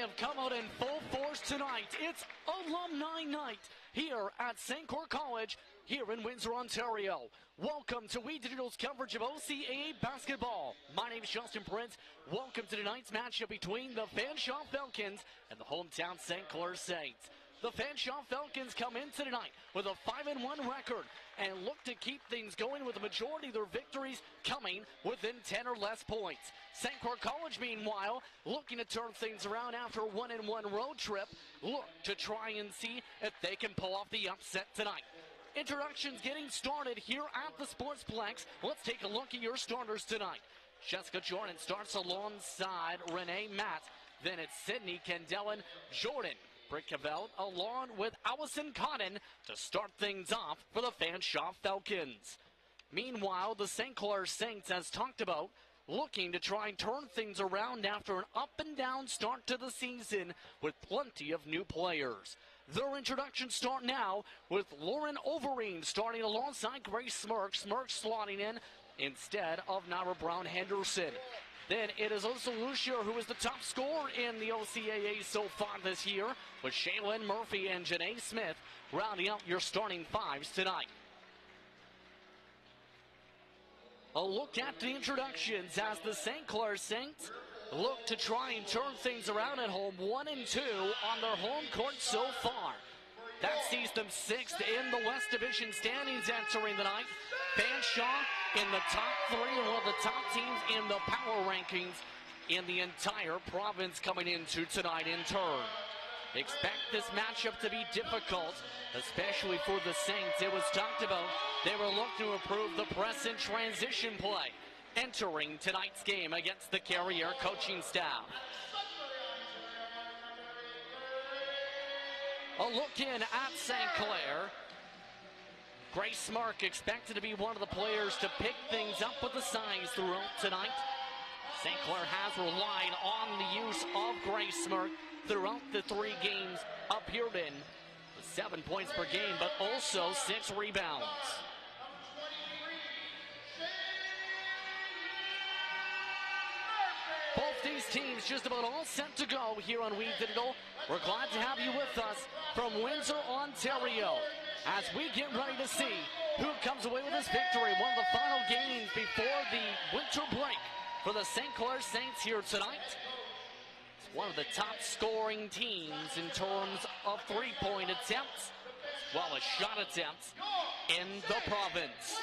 have come out in full force tonight. It's Alumni Night here at St Clair College here in Windsor, Ontario. Welcome to We Digital's coverage of OCAA basketball. My name is Justin Prince. Welcome to tonight's matchup between the Fanshawe Falcons and the hometown St Clair Saints. The Fanshawe Falcons come into tonight with a 5-1 record and look to keep things going with the majority of their victories coming within 10 or less points. St Clair College, meanwhile, looking to turn things around after a 1-1 road trip, look to try and see if they can pull off the upset tonight. Introductions getting started here at the Sportsplex. Let's take a look at your starters tonight. Jessica Jordan starts alongside Renee Matt. Then it's Sydney Kendellen Jordan Brickavelt along with Allison Cotton to start things off for the Fanshawe Falcons. Meanwhile, the St Clair Saints, as talked about, looking to try and turn things around after an up-and-down start to the season with plenty of new players. Their introductions start now with Lauren Overeem starting alongside Grace Smirk. Smirk slotting in instead of Nara Brown Henderson. Then it is Osa Lucia who is the top scorer in the OCAA so far this year, with Shaylin Murphy and Janae Smith rounding out your starting fives tonight. A look at the introductions as the St Clair Saints look to try and turn things around at home, 1-2 on their home court so far. That sees them sixth in the West Division standings entering the night. Fanshawe in the top three and one of the top teams in the power rankings in the entire province coming into tonight in turn. Expect this matchup to be difficult, especially for the Saints. It was talked about they were looking to improve the press and transition play entering tonight's game against the Carrier coaching staff. A look in at St. Clair. Grace Smirk expected to be one of the players to pick things up with the size throughout tonight. St. Clair has relied on the use of Grace Smirk throughout the 3 games appeared in, with 7 points per game, but also 6 rebounds. Both these teams just about all set to go here on We Digital. We're glad to have you with us from Windsor, Ontario, as we get ready to see who comes away with this victory. One of the final games before the winter break for the St. Clair Saints here tonight. It's one of the top scoring teams in terms of three-point attempts, as well as shot attempts in the province.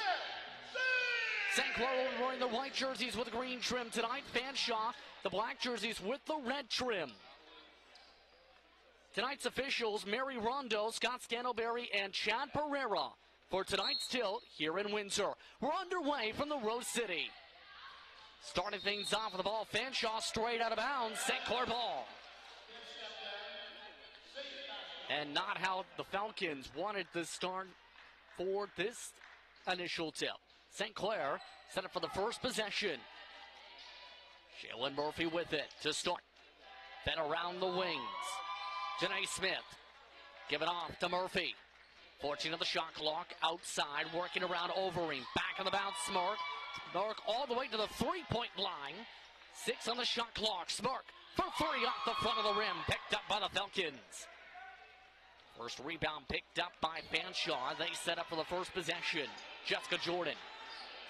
St. Clair will be wearing the white jerseys with the green trim tonight. Fanshawe, the black jerseys with the red trim. Tonight's officials, Mary Rondo, Scott Scantleberry, and Chad Pereira for tonight's tilt here in Windsor. We're underway from the Rose City. Starting things off with the ball, Fanshawe straight out of bounds, St. Clair ball. And not how the Falcons wanted to start for this initial tip. St. Clair set up for the first possession. Shaylin Murphy with it to start. Then around the wings. Janae Smith. Give it off to Murphy. 14 of the shot clock outside, working around Overeem. Back on the bounce, Smirk. Smirk all the way to the three-point line. 6 on the shot clock. Smirk for 3 off the front of the rim. Picked up by the Falcons. First rebound picked up by Fanshawe. They set up for the first possession. Jessica Jordan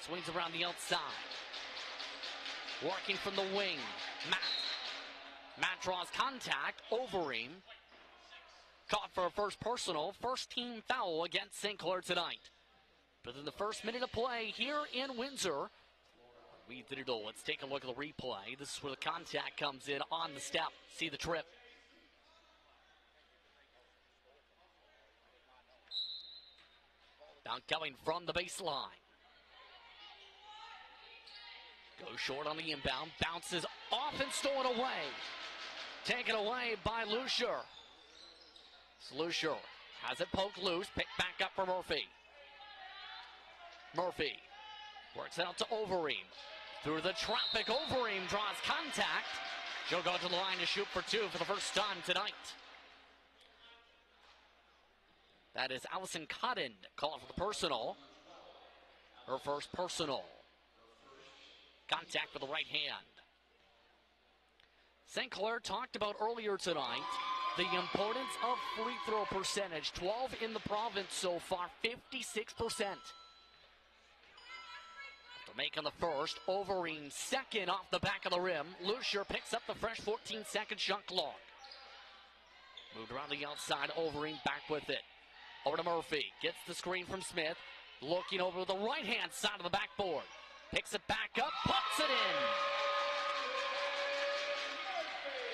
swings around the outside. Working from the wing. Matt draws contact. Overeem caught for a first personal. First team foul against St. Clair tonight. But in the first minute of play here in Windsor, we did it all. Let's take a look at the replay. This is where the contact comes in on the step. See the trip. Down coming from the baseline. Goes short on the inbound. Bounces off and stolen away. Taken away by Lucier. Lucier has it poked loose. Picked back up for Murphy. Murphy works it out to Overeem. Through the traffic, Overeem draws contact. She'll go to the line to shoot for 2 for the first time tonight. That is Allison Cotton calling for the personal. Her first personal. Contact with the right hand. St. Clair talked about earlier tonight the importance of free throw percentage. 12 in the province so far, 56%. After making the first, Overeem second off the back of the rim. Lucier picks up the fresh 14-second shot clock. Moved around the outside, Overeem back with it. Over to Murphy, gets the screen from Smith. Looking over the right-hand side of the backboard. Picks it back up, puts it in.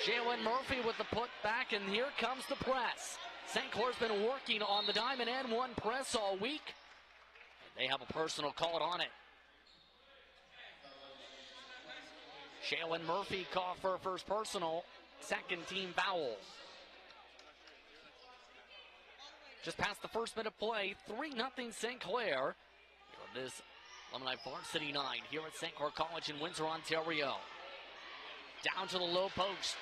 Jalen Murphy with the putback, and here comes the press. St. Clair's been working on the diamond and one press all week. And they have a personal call on it. Jalen Murphy called for a first personal, second team foul. Just past the first minute play, 3-0 St. Clair. Here this Alumni Varsity 9 here at St. Clair College in Windsor, Ontario. Down to the low post.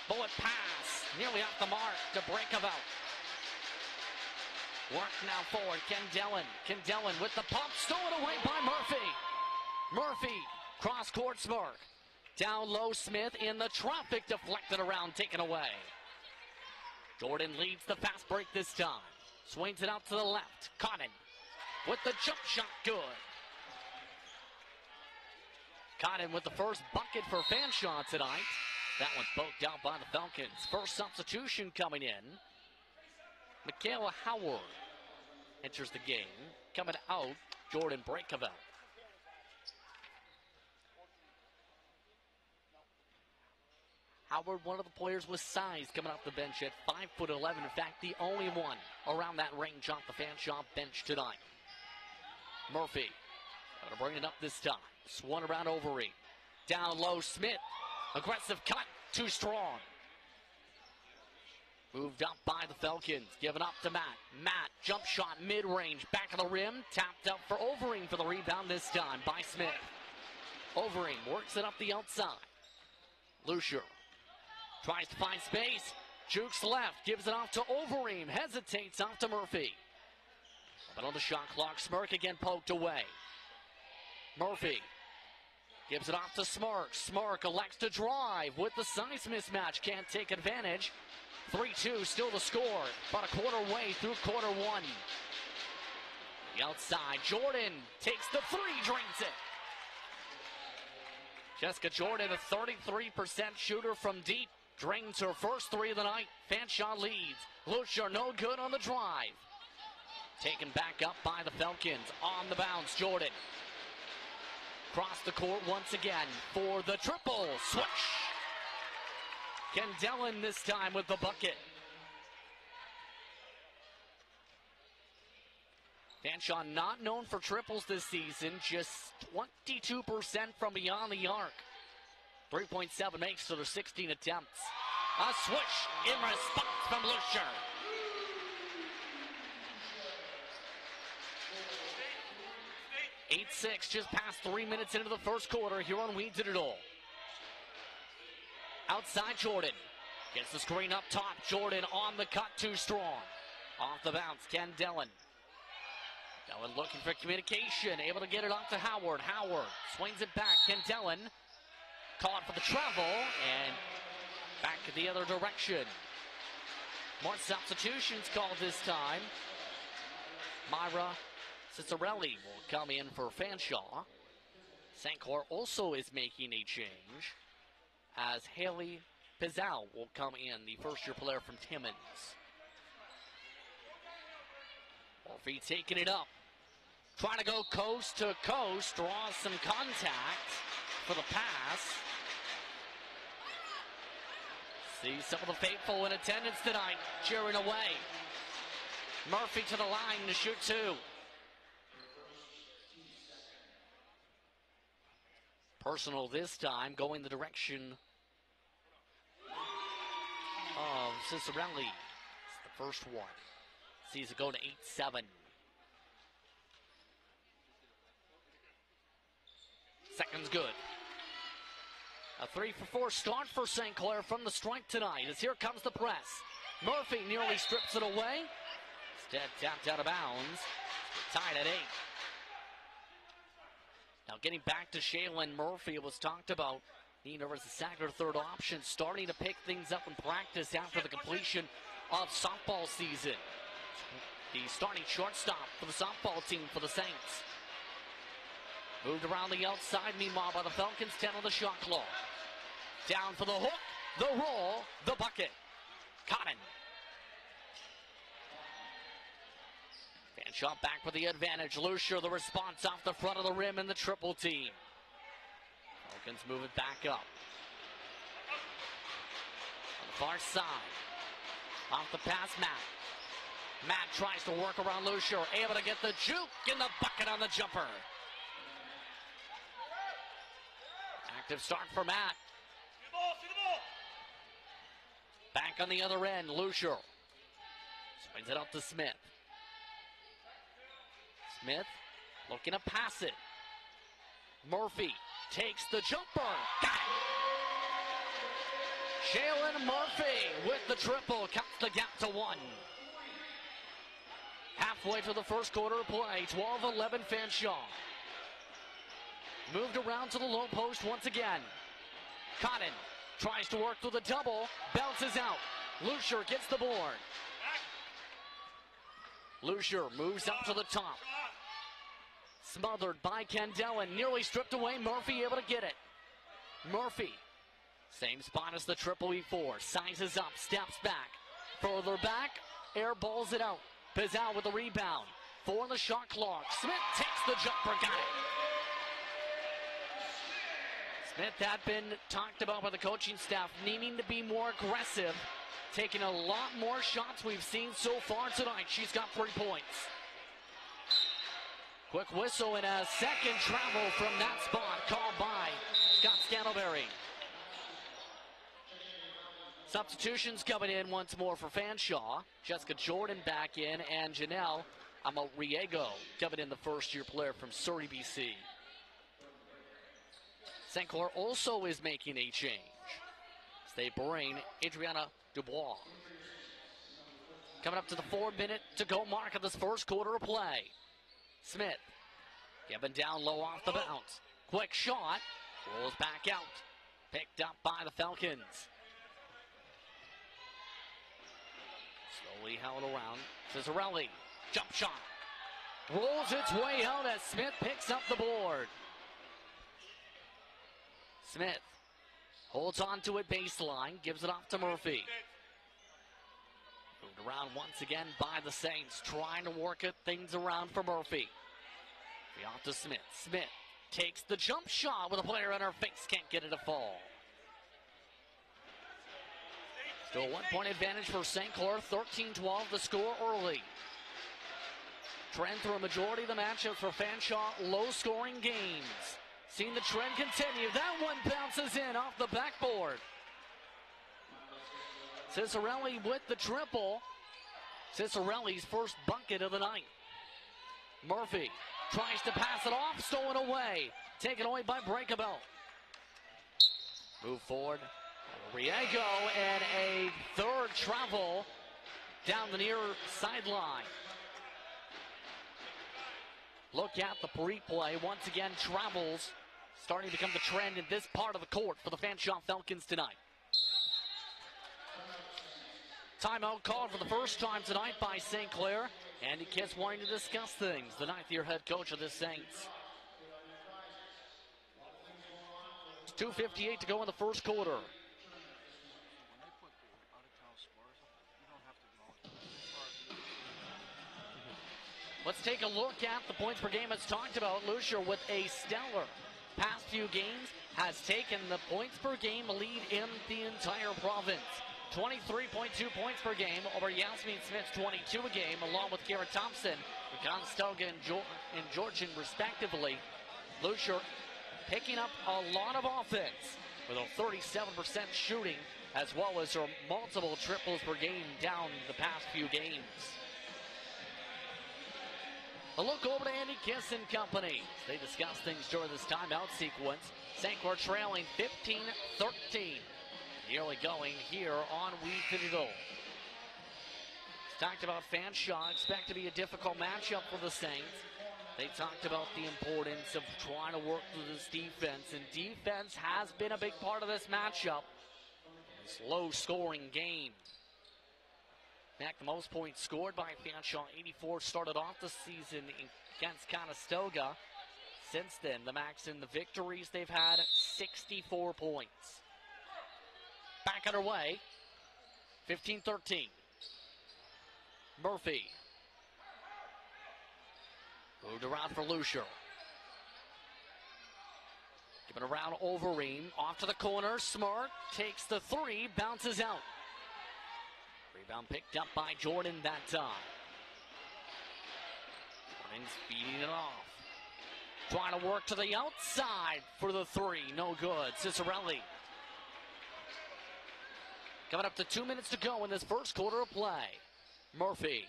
Bullet pass, nearly off the mark to Breakout. Work now forward, Ken Dellin with the pump, stolen away by Murphy. Murphy, cross-court smirk. Down low, Smith in the traffic, deflected around, taken away. Jordan leads the fast break this time. Swings it out to the left. Cotton with the jump shot, good. Cotton with the first bucket for Fanshawe tonight. That one's poked out by the Falcons. First substitution coming in. Michaela Howard enters the game. Coming out, Jordan Breakout. Howard, one of the players with size, coming off the bench at 5'11". In fact, the only one around that range off the Fanshawe bench tonight. Murphy, gonna bring it up this time. Swung around Overeem. Down low, Smith. Aggressive cut, too strong. Moved up by the Falcons, given up to Matt. Matt, jump shot, mid-range, back of the rim. Tapped up for Overeem for the rebound this time by Smith. Overeem works it up the outside. Lucier tries to find space. Jukes left, gives it off to Overeem. Hesitates off to Murphy. But on the shot clock, Smirk again poked away. Murphy gives it off to Smirk. Smirk elects to drive with the size mismatch. Can't take advantage. 3-2 still the score. About a quarter way through quarter one. The outside, Jordan takes the three, drains it. Jessica Jordan, a 33% shooter from deep. Drains her first three of the night. Fanshawe leads. Lucier no good on the drive. Taken back up by the Falcons. On the bounce, Jordan. Cross the court once again for the triple. Swish. Ken Dellin this time with the bucket. Fanshawe not known for triples this season. Just 22% from beyond the arc. 3.7 makes for their 16 attempts. A swish in response from Lucier. .86 just past 3 minutes into the first quarter here on We Digital. Outside Jordan. Gets the screen up top. Jordan on the cut, too strong. Off the bounce, Ken Dellin. Dellin looking for communication. Able to get it off to Howard. Howard swings it back. Ken Dellin caught for the travel and back the other direction. More substitutions called this time. Myra Cicerelli will come in for Fanshawe. St. Clair also is making a change as Haley Pizzal will come in, the first-year player from Timmins. Murphy taking it up. Trying to go coast to coast, draws some contact for the pass. See some of the faithful in attendance tonight cheering away. Murphy to the line to shoot two. Personal this time, going the direction of Cicerelli. It's the first one. Sees it go to 8-7. Second's good. A 3-for-4 start for St. Clair from the strike tonight as here comes the press. Murphy nearly strips it away. Instead tapped out of bounds. Tied at 8. Now getting back to Shaylin Murphy, it was talked about Nina versus Sackler, third option, starting to pick things up in practice after the completion of softball season. The starting shortstop for the softball team for the Saints. Moved around the outside, meanwhile, by the Falcons, 10 on the shot clock. Down for the hook, the roll, the bucket. Cotton. Fanshawe back with the advantage. Lucier, the response off the front of the rim in the triple team. Falcons move it back up. On the far side. Off the pass, Matt. Matt tries to work around Lucier, able to get the juke in the bucket on the jumper. Active start for Matt. Back on the other end, Lucier. Swings it up to Smith. Smith looking to pass it. Murphy takes the jumper. Got it! Jalen Murphy with the triple, cuts the gap to 1. Halfway through the first quarter of play, 12-11 Fanshawe. Moved around to the low post once again. Cotton tries to work through the double, bounces out. Lucier gets the board. Lucier moves up to the top. Smothered by Kendall and nearly stripped away. Murphy able to get it. Murphy, same spot as the triple E4. Sizes up, steps back. Further back, air balls it out. Pizal with the rebound. 4 on the shot clock. Smith takes the jumper, got it. Smith had been talked about by the coaching staff, needing to be more aggressive, taking a lot more shots we've seen so far tonight. She's got 3 points. Quick whistle and a second travel from that spot called by Scott Scantlebury. Substitutions coming in once more for Fanshawe. Jessica Jordan back in, and Janelle Amoriego coming in, the first-year player from Surrey, BC. St. Clair also is making a change as they bring Adriana Dubois. Coming up to the 4-minute-to-go mark of this first quarter of play. Smith, getting down low off the bounce. Quick shot, rolls back out. Picked up by the Falcons. Slowly held around. Cicerelli, jump shot. Rolls its way out as Smith picks up the board. Smith holds on to it baseline, gives it off to Murphy. Moved around once again by the Saints, trying to work things around for Murphy. Off to Smith. Smith takes the jump shot with a player on her face, can't get it to fall. Still a 1-point advantage for St. Clair, 13-12 the score early. Trend through a majority of the matchups for Fanshawe, low-scoring games. Seeing the trend continue. That one bounces in off the backboard. Cicerelli with the triple. Cicerelli's first bucket of the night. Murphy tries to pass it off, stolen away. Taken away by Breakable. Move forward. Riego and a third travel down the near sideline. Look at the replay. Once again, travels starting to become the trend in this part of the court for the Fanshawe Falcons tonight. Timeout called for the first time tonight by St. Clair. Andy Kiss wanting to discuss things, the 9th-year head coach of the Saints. 2:58 to go in the first quarter. Let's take a look at the points per game as talked about. Lucier with a stellar past few games has taken the points per game lead in the entire province. 23.2 points per game over Yasmin Smith's 22 a game, along with Garrett Thompson, Conestoga and Georgian respectively. Lucier picking up a lot of offense with a 37% shooting, as well as her multiple triples per game down the past few games. A look over to Andy Kiss and company. They discuss things during this timeout sequence. St. Clair trailing 15-13. Nearly going here on Weed Digital. Talked about Fanshawe. Expect to be a difficult matchup for the Saints. They talked about the importance of trying to work through this defense, and defense has been a big part of this matchup. This low-scoring game. In fact, the most points scored by Fanshawe, 84, started off the season against Conestoga. Since then, the max in the victories they've had, 64 points. Back underway, 15-13. Murphy. Moved around for Lucier. Giving around Overeem. Off to the corner. Smart takes the three. Bounces out. Rebound picked up by Jordan that time. Jordan's feeding it off. Trying to work to the outside for the three. No good. Cicerelli. Coming up to 2 minutes to go in this first quarter of play. Murphy.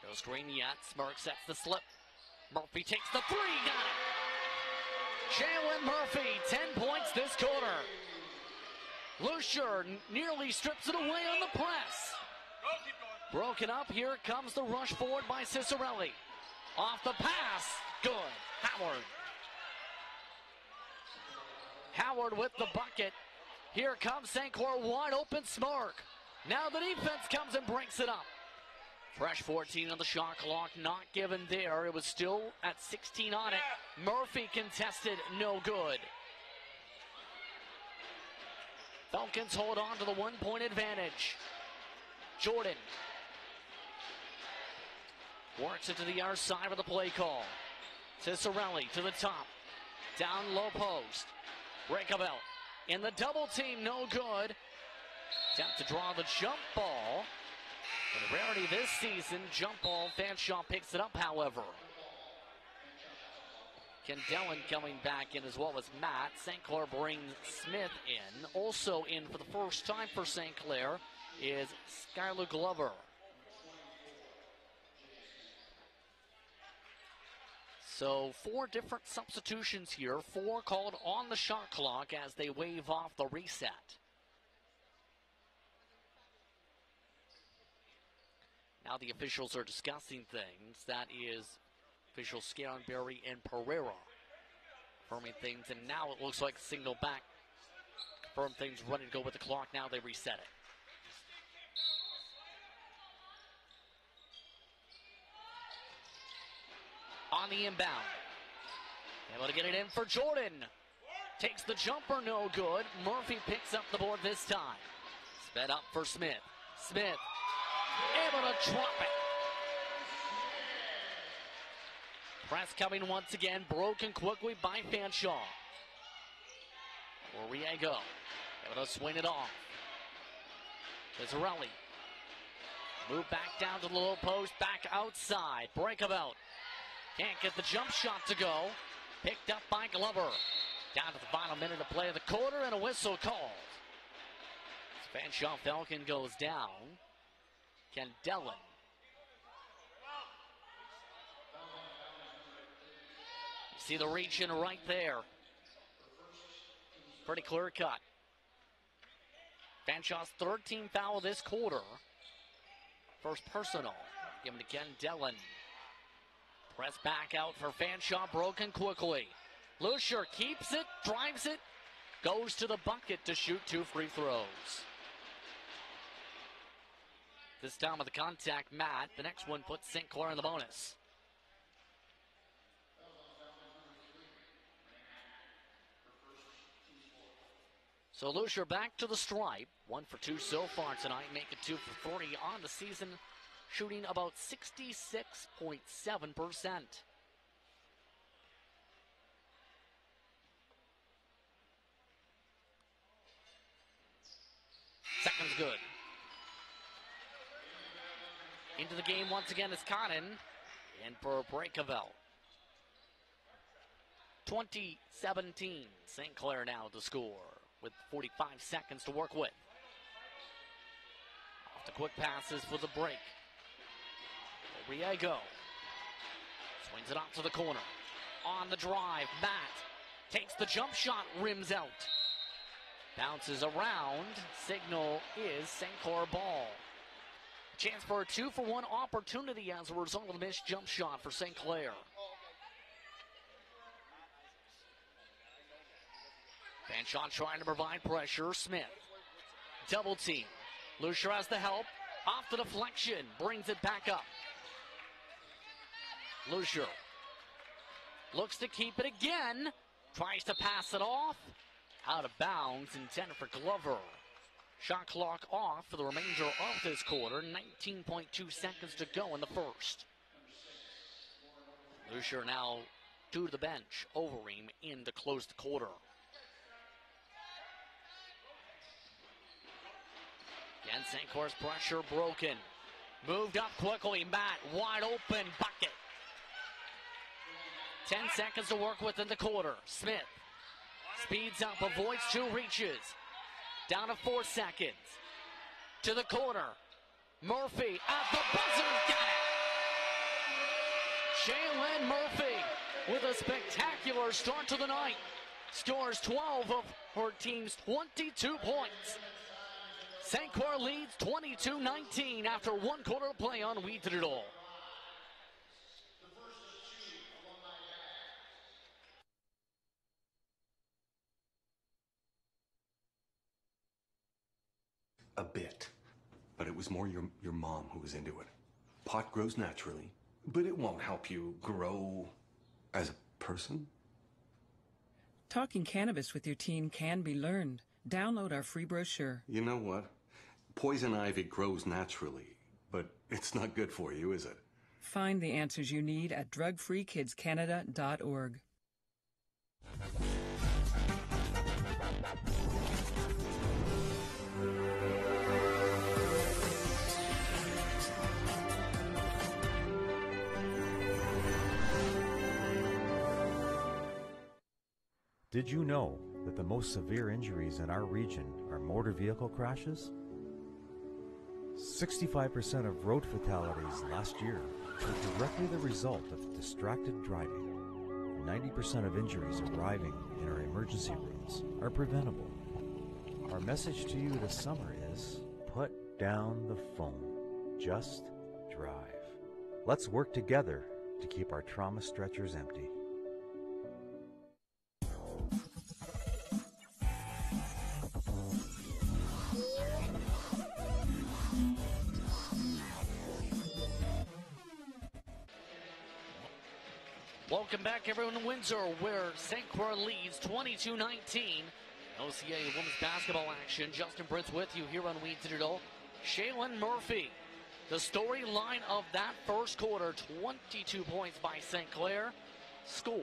No screen yet. Smirk sets the slip. Murphy takes the three. Got it. Jalen Murphy, 10 points this quarter. Lucier nearly strips it away on the press. Broken up. Here comes the rush forward by Cicerelli. Off the pass. Good. Howard. Howard with the bucket. Here comes St. Clair, wide open. Smirk. Now the defense comes and breaks it up. Fresh 14 on the shot clock, not given there. It was still at 16 on it. Murphy contested, no good. Falcons hold on to the 1 point advantage. Jordan works it to the other side of the play call. Cicerelli to the top. Down low post. Breakabout. In the double team, no good. Attempt to draw the jump ball. And a rarity this season, jump ball. Fanshawe picks it up, however. Kendellen coming back in as well as Matt. St. Clair brings Smith in. Also in for the first time for St. Clair is Skylar Glover. So 4 different substitutions here. 4 called on the shot clock as they wave off the reset. Now the officials are discussing things. That is officials Scarenberry and Pereira confirming things. And now it looks like signal back. Confirm things ready to go with the clock. Now they reset it. On the inbound. Able to get it in for Jordan. Takes the jumper, no good. Murphy picks up the board this time. Sped up for Smith. Smith able to drop it. Press coming once again. Broken quickly by Fanshawe. Riego able to swing it off. Cicerelli. Move back down to the low post. Back outside. Breakabout. Can't get the jump shot to go. Picked up by Glover. Down to the final minute of play of the quarter and a whistle called. Fanshawe Falcon goes down. Kendellen. You see the region right there. Pretty clear cut. Fanshawe's 13th foul this quarter. First personal. Given to Kendellen. Press back out for Fanshawe, broken quickly. Lucier keeps it, drives it, goes to the bucket to shoot 2 free throws. This time with the contact, Matt. The next one puts St. Clair in the bonus. So Lucier back to the stripe. 1 for 2 so far tonight, making 2 for 3 on the season, shooting about 66.7%. Second's good. Into the game once again is Conan. And for Breakavel. 20-17. St. Clair now to score with 45 seconds to work with. Off the quick passes for the break. Riego swings it out to the corner. On the drive, Matt takes the jump shot, rims out. Bounces around. Signal is St. Clair ball. Chance for a 2-for-1 opportunity as a result of the missed jump shot for St. Clair. Fanshawe trying to provide pressure. Smith. Double team. Lucier has the help. Off the deflection. Brings it back up. Lucier looks to keep it again. Tries to pass it off. Out of bounds. Intended for Glover. Shot clock off for the remainder of this quarter. 19.2 seconds to go in the first. Lucier now to the bench. Overeem in to close the quarter. Again, St. Clair's pressure broken. Moved up quickly. Matt wide open. Bucket. 10 seconds to work with in the quarter. Smith speeds up. Avoids two reaches. Down to 4 seconds. To the corner. Murphy at the buzzer. Got it. Shaylin Murphy with a spectacular start to the night. Scores 12 of her team's 22 points. St. Clair leads 22-19 after 1 quarter of play on We Did It All. A bit, but it was more your mom who was into it. Pot grows naturally, but it won't help you grow as a person. Talking cannabis with your teen can be learned. Download our free brochure. You know what? Poison ivy grows naturally, but it's not good for you, is it? Find the answers you need at drugfreekidscanada.org. Did you know that the most severe injuries in our region are motor vehicle crashes? 65% of road fatalities last year were directly the result of distracted driving. 90% of injuries arriving in our emergency rooms are preventable. Our message to you this summer is, put down the phone. Just drive. Let's work together to keep our trauma stretchers empty. Welcome back, everyone, in Windsor, where St. Clair leads 22-19. OCAA women's basketball action. Justin Britz with you here on We Did It All. Shaylin Murphy, the storyline of that first quarter, 22 points by St. Clair. Scored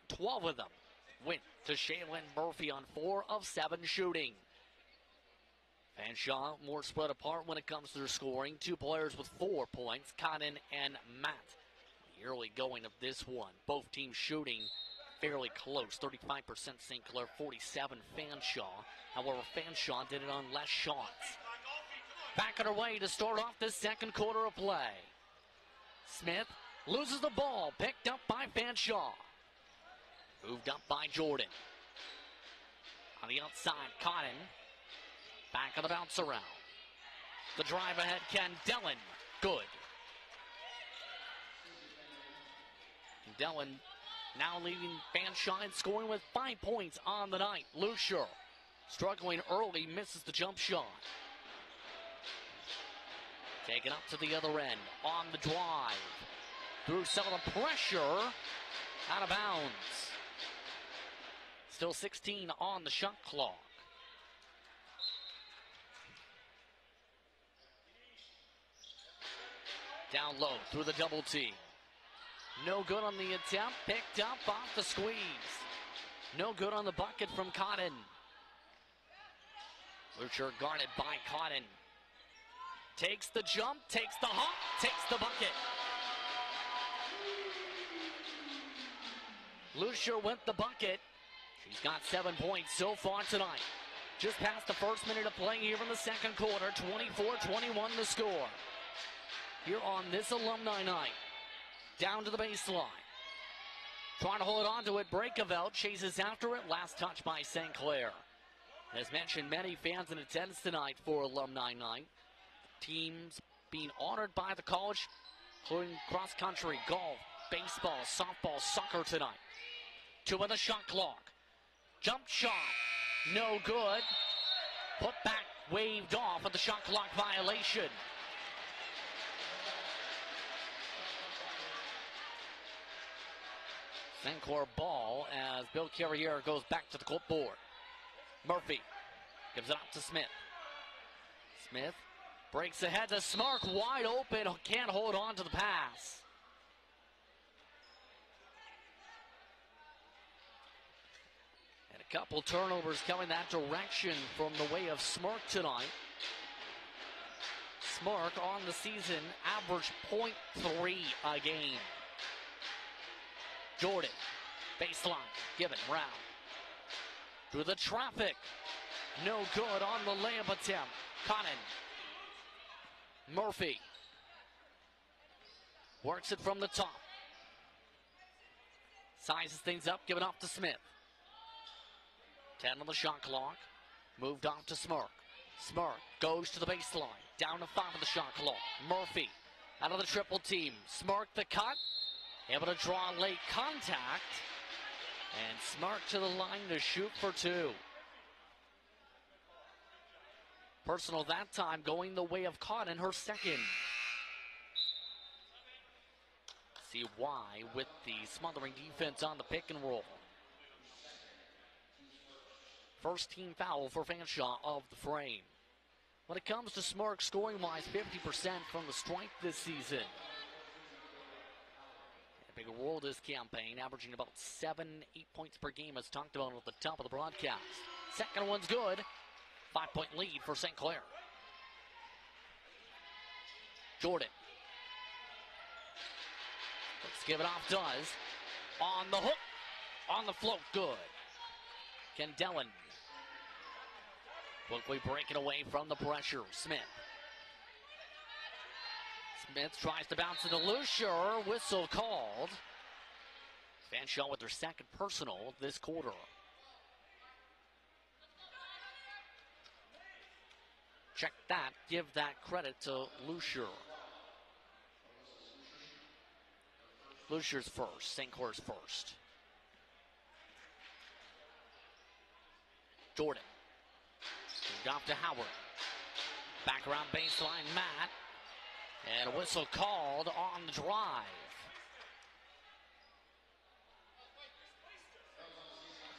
12 of them. Went to Shaylin Murphy on 4 of 7 shooting. Fanshawe more spread apart when it comes to their scoring. 2 players with 4 points, Cotton and Matt. The early going of this one, both teams shooting fairly close. 35% St. Clair, 47 Fanshawe. However, Fanshawe did it on less shots. Back on her way to start off this second quarter of play. Smith loses the ball, picked up by Fanshawe. Moved up by Jordan. On the outside, Cotton. Back on the bounce around. The drive ahead, Ken Dellen. Good. Dellen now leading Fanshawe, scoring with 5 points on the night. Lucier struggling early, misses the jump shot. Taken up to the other end on the drive. Through some of the pressure, out of bounds. Still 16 on the shot clock. Down low through the double team. No good on the attempt. Picked up off the squeeze. No good on the bucket from Cotton. Lucier guarded by Cotton. Takes the jump, takes the hop, takes the bucket. Lucier with the bucket. She's got 7 points so far tonight. Just past the first minute of play here in the second quarter. 24-21 the score. Here on this alumni night. Down to the baseline. Trying to hold on to it. Breakavelt chases after it. Last touch by St. Clair. As mentioned, many fans in attendance tonight for alumni night. Teams being honored by the college, including cross country, golf, baseball, softball, soccer tonight. 2 on the shot clock. Jump shot, no good. Put back, waved off with the shot clock violation. St. Clair ball as Bill Carrier goes back to the clipboard. Murphy gives it out to Smith. Smith breaks ahead to Smark, wide open, can't hold on to the pass. And a couple turnovers coming that direction from the way of Smark tonight. Smark on the season averaged .3 a game. Jordan, baseline, given, round. Through the traffic, no good on the layup attempt. Conan. Murphy works it from the top. Sizes things up, giving off to Smith. 10 on the shot clock. Moved off to Smirk. Smirk goes to the baseline. Down to 5 on the shot clock. Murphy out of the triple team. Smirk the cut. Able to draw late contact. And Smirk to the line to shoot for 2. Personal that time going the way of Cotton, her second. See why with the smothering defense on the pick and roll. First team foul for Fanshawe of the frame. When it comes to Smirk scoring-wise, 50% from the stripe this season. A big role this campaign, averaging about 7-8 points per game, as talked about at the top of the broadcast. Second one's good. 5-point lead for St. Clair. Jordan. Let's give it off, does. On the hook. On the float, good. Kendellen. Quickly breaking away from the pressure. Smith. Smith tries to bounce into Lucier. Whistle called. Fanshawe with their second personal this quarter. Check that. Give that credit to Lucier. Lucier's first. St. Clair's first. Jordan. Moved off to Howard. Back around baseline, Matt. And a whistle called on the drive.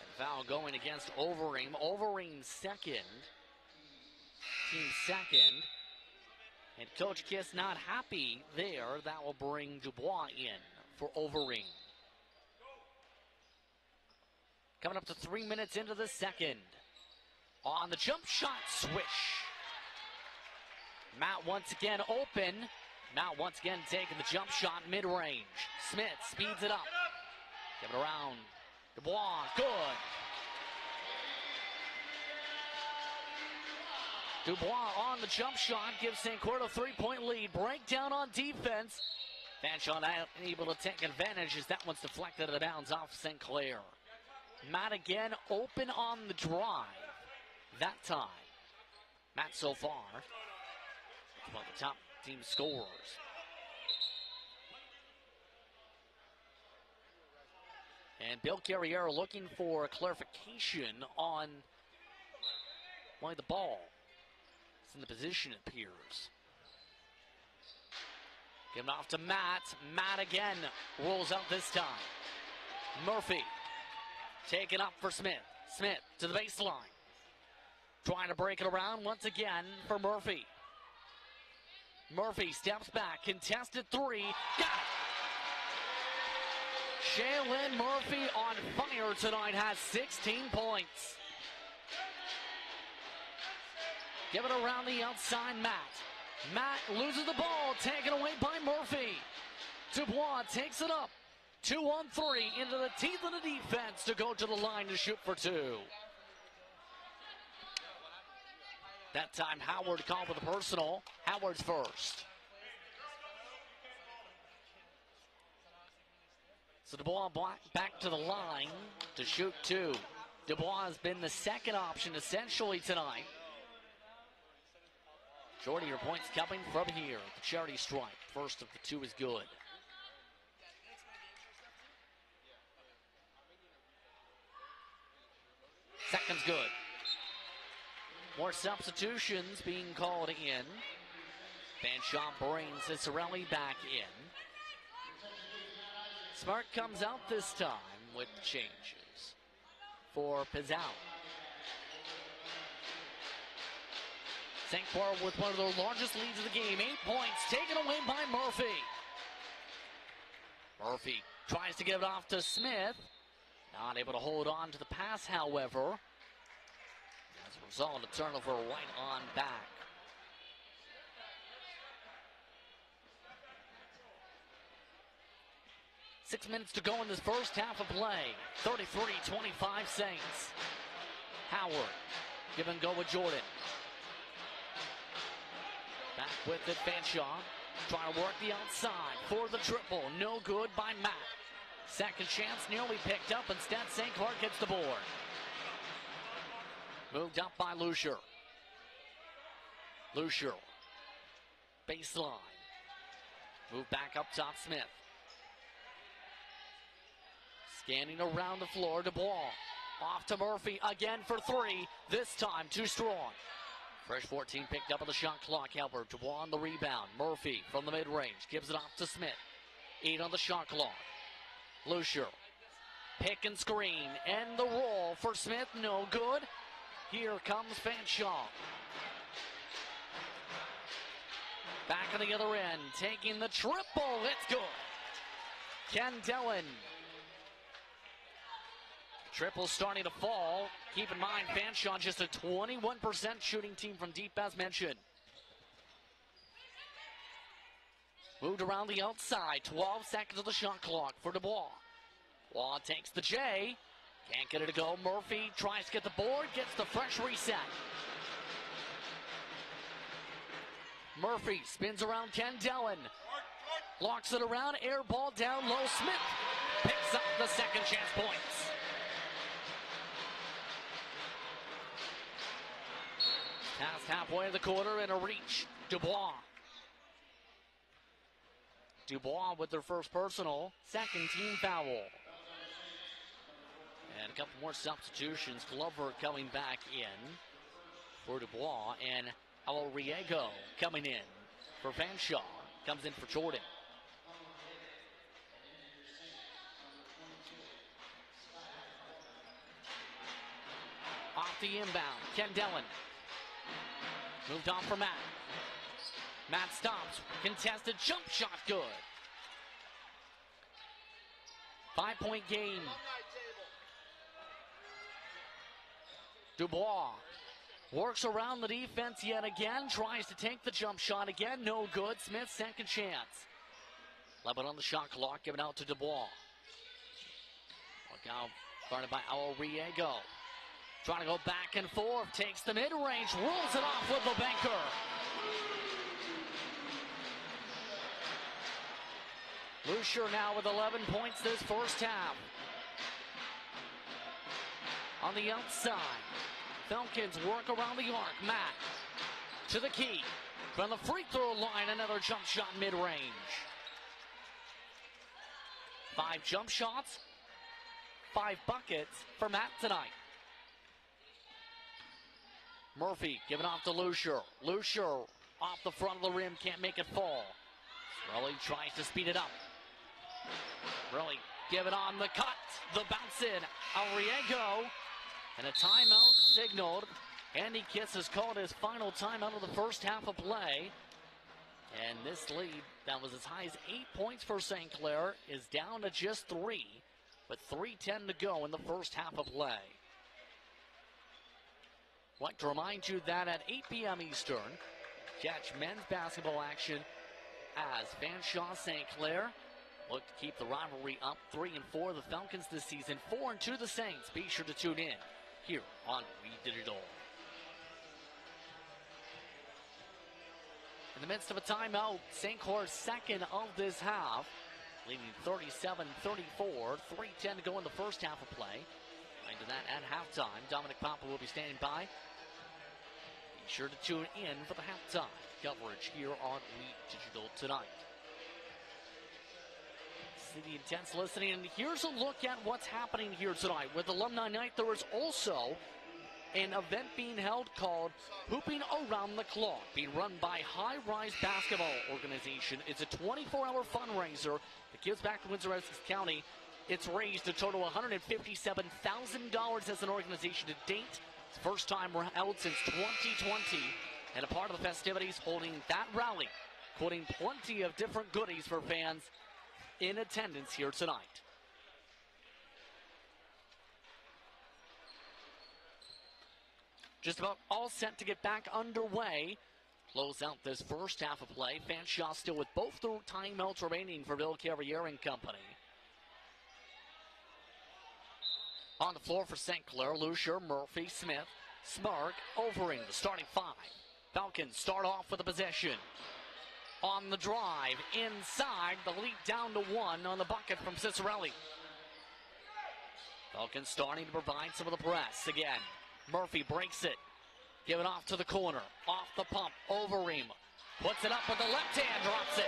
And foul going against Overeem. Overeem second. Team second. And Coach Kiss not happy there. That will bring Dubois in for Overeem. Coming up to 3 minutes into the second. On the jump shot, swish. Matt once again open. Matt once again taking the jump shot mid-range. Smith speeds it up. Give it around. Dubois, good. Dubois on the jump shot gives St. Clair a 3-point lead. Breakdown on defense. Fanshawe able to take advantage as that one's deflected out of bounds off St. Clair. Matt again open on the drive. That time. Matt so far one of the top team scorers. And Bill Carrier looking for clarification on why the ball is in the position it appears. Giving off to Matt. Matt again rolls out this time. Murphy taken up for Smith. Smith to the baseline. Trying to break it around once again for Murphy. Murphy steps back. Contested three. Got it. Shaylin Murphy on fire tonight, has 16 points. Give it around the outside, Matt. Matt loses the ball, taken away by Murphy. Dubois takes it up. 2-on-3 into the teeth of the defense to go to the line to shoot for 2. That time Howard called for the personal. Howard's first. So Dubois back to the line to shoot 2. Dubois has been the second option essentially tonight. Majority of your points coming from here. The charity stripe. First of the two is good. Second's good. More substitutions being called in. Fanshawe brings Cicerelli back in. Smart comes out this time with changes for Pizzao. St. Clair with one of their largest leads of the game. 8 points taken away by Murphy. Murphy tries to give it off to Smith. Not able to hold on to the pass, however. As a result, a turnover right on back. Six minutes to go in this first half of play. 33-25 Saints. Howard, give and go with Jordan. Back with it, Fanshawe. Trying to work the outside for the triple. No good by Matt. Second chance nearly picked up. Instead, St. Clair gets the board. Moved up by Lucier. Lucier. Baseline. Move back up top, Smith. Scanning around the floor, Dubois. Off to Murphy again for three. This time too strong. Fresh 14 picked up on the shot clock. Albert Dubois on the rebound. Murphy from the mid-range gives it off to Smith. 8 on the shot clock. Lucier. Pick and screen. And the roll for Smith. No good. Here comes Fanshawe. Back on the other end. Taking the triple. It's good. Ken Dellen. Triple starting to fall. Keep in mind, Fanshawe just a 21% shooting team from deep, as mentioned. Moved around the outside. 12 seconds of the shot clock for Dubois. Dubois takes the J. Can't get it to go. Murphy tries to get the board. Gets the fresh reset. Murphy spins around Ken Dellen. Locks it around. Air ball down low. Smith picks up the second chance points. Past halfway of the quarter and a reach. Dubois. Dubois with their first personal. Second team foul. And a couple more substitutions. Glover coming back in for Dubois. And Alriego coming in for Fanshawe. Comes in for Jordan. Off the inbound. Ken Dellen. Moved on for Matt. Matt stops. Contested jump shot good. 5-point game. Dubois works around the defense yet again. Tries to take the jump shot again. No good. Smith second chance. 11 on the shot clock. Given out to Dubois. Look out. Guarded by Alriego. Trying to go back and forth, takes the mid-range, rolls it off with the banker. Lucier now with 11 points this first half. On the outside, Falcons work around the arc. Matt to the key. From the free throw line, another jump shot mid-range. 5 jump shots, 5 buckets for Matt tonight. Murphy giving off to Lucier. Lucier off the front of the rim, can't make it fall. Really tries to speed it up. Really give it on the cut. The bounce in. Alriego. And a timeout signaled. Andy Kitts has called his final timeout of the first half of play. And this lead that was as high as 8 points for St. Clair is down to just 3 with 3:10 to go in the first half of play. I'd like to remind you that at 8 p.m. Eastern, catch men's basketball action as Fanshawe St. Clair look to keep the rivalry up. 3-4 the Falcons this season, 4-2 the Saints. Be sure to tune in here on We Did It All. In the midst of a timeout, St. Clair's second of this half, leading 37-34, 3:10 to go in the first half of play. Into that at halftime. Dominic Papa will be standing by. sure to tune in for the halftime coverage here on We Digital tonight. See the intense listening, and here's a look at what's happening here tonight. With Alumni Night, there is also an event being held called Hooping Around the Clock, being run by High Rise Basketball Organization. It's a 24-hour fundraiser that gives back to Windsor-Essex County. It's raised a total of $157,000 as an organization to date. It's the first time we're out since 2020, and a part of the festivities holding that rally, putting plenty of different goodies for fans in attendance here tonight. Just about all set to get back underway. Close out this first half of play. Fanshawe still with both the timeouts remaining for Bill Carrier and company. On the floor for St. Clair, Lucier, Murphy, Smith, Smark, Overing, the starting five. Falcons start off with a possession. On the drive, inside, the lead down to one on the bucket from Cicerelli. Falcons starting to provide some of the press again. Murphy breaks it. Give it off to the corner. Off the pump. Overeem puts it up with the left hand. Drops it.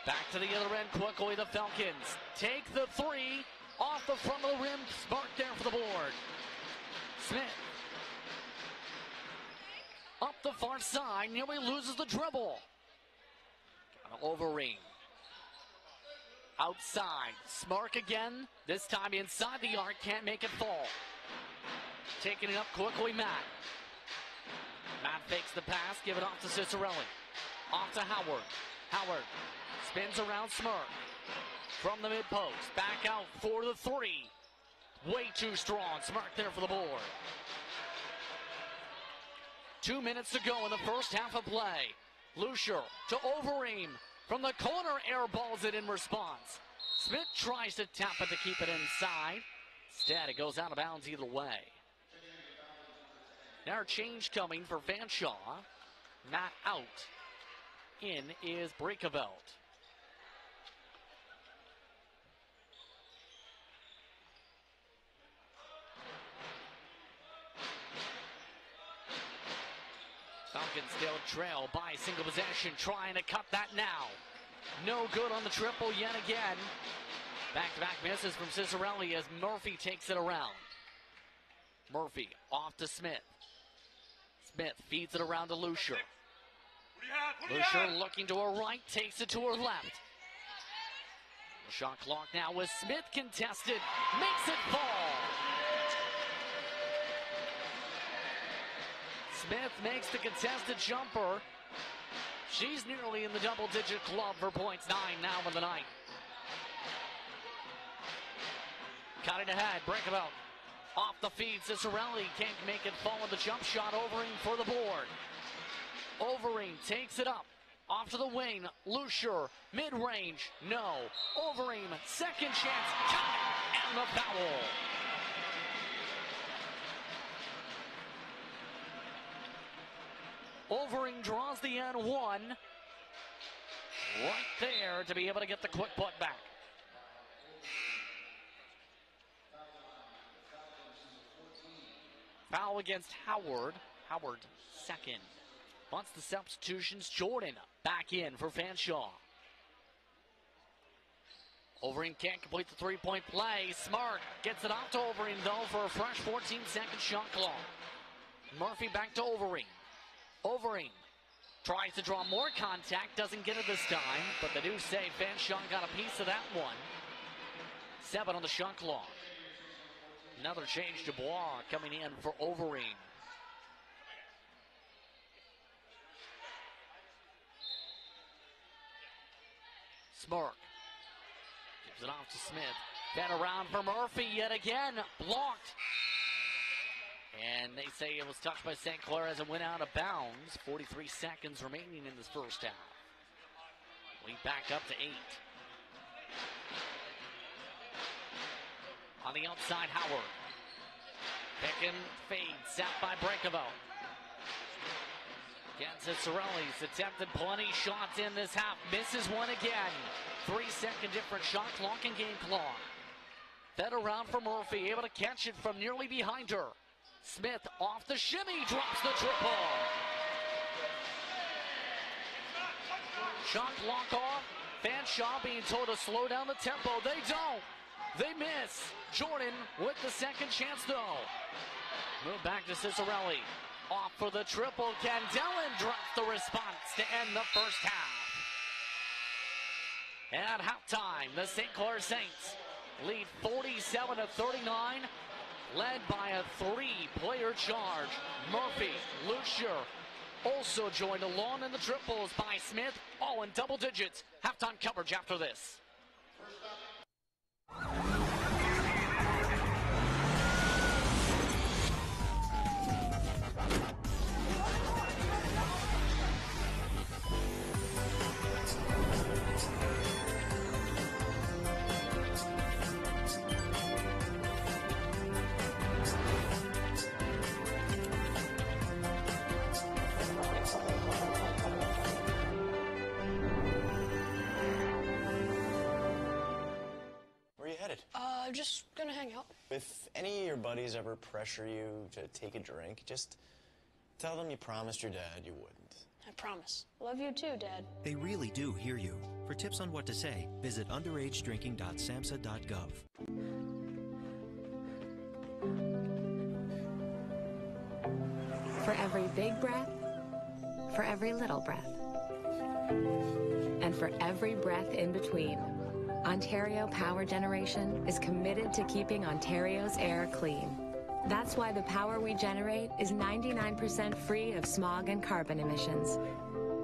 Back to the other end quickly. The Falcons take the three. Off the front of the rim. Spark there for the board. Smith. Up the far side. Nearly loses the dribble. Overeem. Outside, Smark again, this time inside the arc, can't make it fall. Taking it up quickly, Matt. Matt fakes the pass, give it off to Cicerelli. Off to Howard. Howard spins around Smark. From the mid-post, back out for the three. Way too strong, Smark there for the board. 2 minutes to go in the first half of play. Lucier to Overeem. From the corner, airballs it in response. Smith tries to tap it to keep it inside. Instead, it goes out of bounds either way. Now a change coming for Fanshawe. Matt out. In is Breakeveld. Falcons still trail by single possession, trying to cut that now. No good on the triple yet again. Back-to-back misses from Cicerelli as Murphy takes it around. Murphy off to Smith. Smith feeds it around to Lucier. Lucier looking to her right, takes it to her left. The shot clock now with Smith contested, makes it fall. Smith makes the contested jumper. She's nearly in the double-digit club for points, 9 now in the night. Cut it ahead, Breakeveld. Off the feed, Cicerelli can't make it fall with the jump shot. Overing for the board. Overing takes it up. Off to the wing, Lucier, mid-range, no. Overing, second chance, cut it, and the foul. Overing draws the N1. Right there to be able to get the quick put back. Foul against Howard. Howard second. Once the substitutions, Jordan back in for Fanshawe. Overing can't complete the three-point play. Smart gets it off to Overing though for a fresh 14-second shot clock. Murphy back to Overing. Overing tries to draw more contact, doesn't get it this time, but they do say Fanshawe got a piece of that one. 7 on the shot clock. Another change, Dubois coming in for Overing. Smark gives it off to Smith. Then around for Murphy yet again, blocked. And they say it was touched by St. Clair as it went out of bounds. 43 seconds remaining in this first half. Lead back up to 8. On the outside, Howard. Pick and fade, set by Breakeveld. Against Cicerelli's attempted plenty shots in this half. Misses one again. 3-second different shot clock and game clock. Fed around for Murphy, able to catch it from nearly behind her. Smith off the shimmy, drops the triple. Shot clock off. Fanshawe being told to slow down the tempo. They don't. They miss. Jordan with the second chance, though. Move back to Cicerelli. Off for the triple. Candelin drops the response to end the first half. At halftime, the St. Clair Saints lead 47-39, led by a three-player charge. Murphy, Lucier, also joined along in the triples by Smith, all in double digits. Halftime coverage after this. I'm just gonna hang out. If any of your buddies ever pressure you to take a drink, just tell them you promised your dad you wouldn't. I promise. Love you too, Dad. They really do hear you. For tips on what to say, visit underagedrinking.samhsa.gov. For every big breath, for every little breath, and for every breath in between, Ontario Power Generation is committed to keeping Ontario's air clean. That's why the power we generate is 99% free of smog and carbon emissions.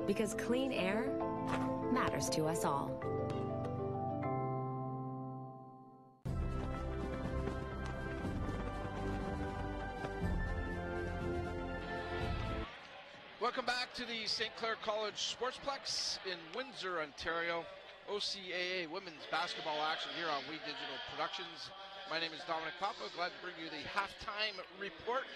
Because clean air matters to us all. Welcome back to the St. Clair College Sportsplex in Windsor, Ontario. OCAA women's basketball action here on We Digital Productions. My name is Dominic Papa. Glad to bring you the halftime report.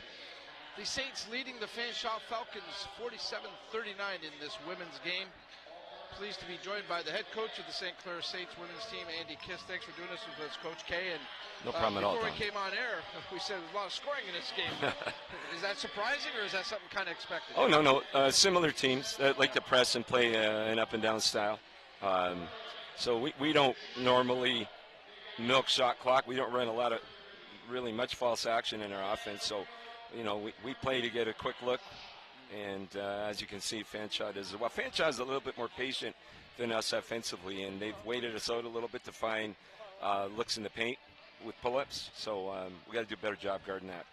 The Saints leading the Fanshawe Falcons 47-39 in this women's game. Pleased to be joined by the head coach of the St. Clair Saints women's team, Andy Kiss. Thanks for doing this with us, Coach K. And no problem at all. Before we came on air, we said there's a lot of scoring in this game. Is that surprising, or is that something kind of expected? Oh, no. Similar teams that like to press and play an up-and-down style. So we don't normally milk shot clock. We don't run a lot of really much false action in our offense. So, we play to get a quick look. And as you can see, Fanshawe is well. Fanshawe is a little bit more patient than us offensively, and they've waited us out a little bit to find looks in the paint with pull-ups. So we got to do a better job guarding that.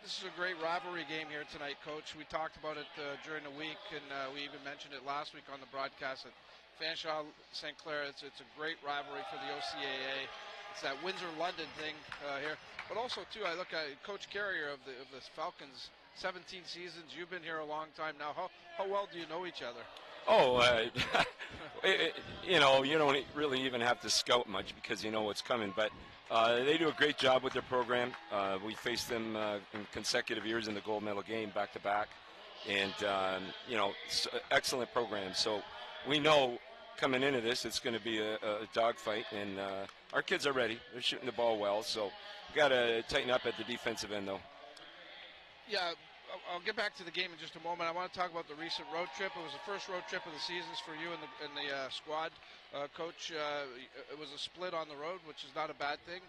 This is a great rivalry game here tonight, Coach. We talked about it during the week, and we even mentioned it last week on the broadcast. That Fanshawe, St. Clair, it's a great rivalry for the OCAA. It's that Windsor-London thing here. But also, too, I look at Coach Carrier of the Falcons, 17 seasons. You've been here a long time now. How well do you know each other? Oh, you don't really even have to scout much because you know what's coming. But they do a great job with their program. We faced them in consecutive years in the gold medal game back-to-back. And, excellent program. So we know coming into this it's going to be a dogfight. And our kids are ready. They're shooting the ball well. So we've got to tighten up at the defensive end, though. Yeah, I'll get back to the game in just a moment. I want to talk about the recent road trip. It was the first road trip of the seasons for you and the squad. Coach, it was a split on the road, which is not a bad thing.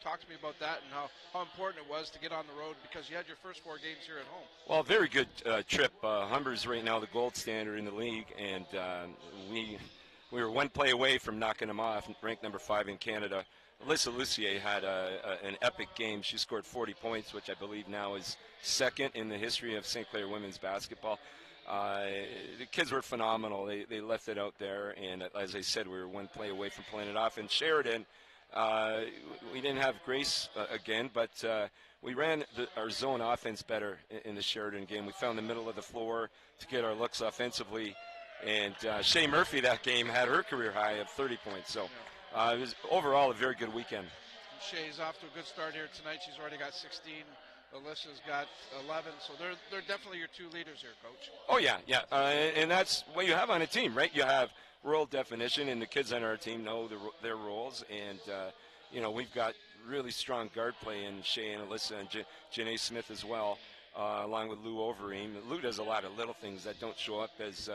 Talk to me about that and how important it was to get on the road because you had your first 4 games here at home. Well, very good trip. Humber's right now the gold standard in the league, and we were one play away from knocking them off, ranked number 5 in Canada. Alyssa Lucier had an epic game. She scored 40 points, which I believe now is second in the history of St. Clair women's basketball. The kids were phenomenal. They left it out there, and as I said, we were one play away from pulling it off. In Sheridan, we didn't have Grace again, but we ran our zone offense better in the Sheridan game. We found the middle of the floor to get our looks offensively, and Shea Murphy that game had her career high of 30 points. So. It was overall a very good weekend. Shay's off to a good start here tonight. She's already got 16. Alyssa's got 11. So they're definitely your 2 leaders here, Coach. Oh, yeah. And that's what you have on a team, right? You have role definition, and the kids on our team know their roles. And, we've got really strong guard play in Shea and Alyssa and Janae Smith as well, along with Lou Overeem. Lou does a lot of little things that don't show up as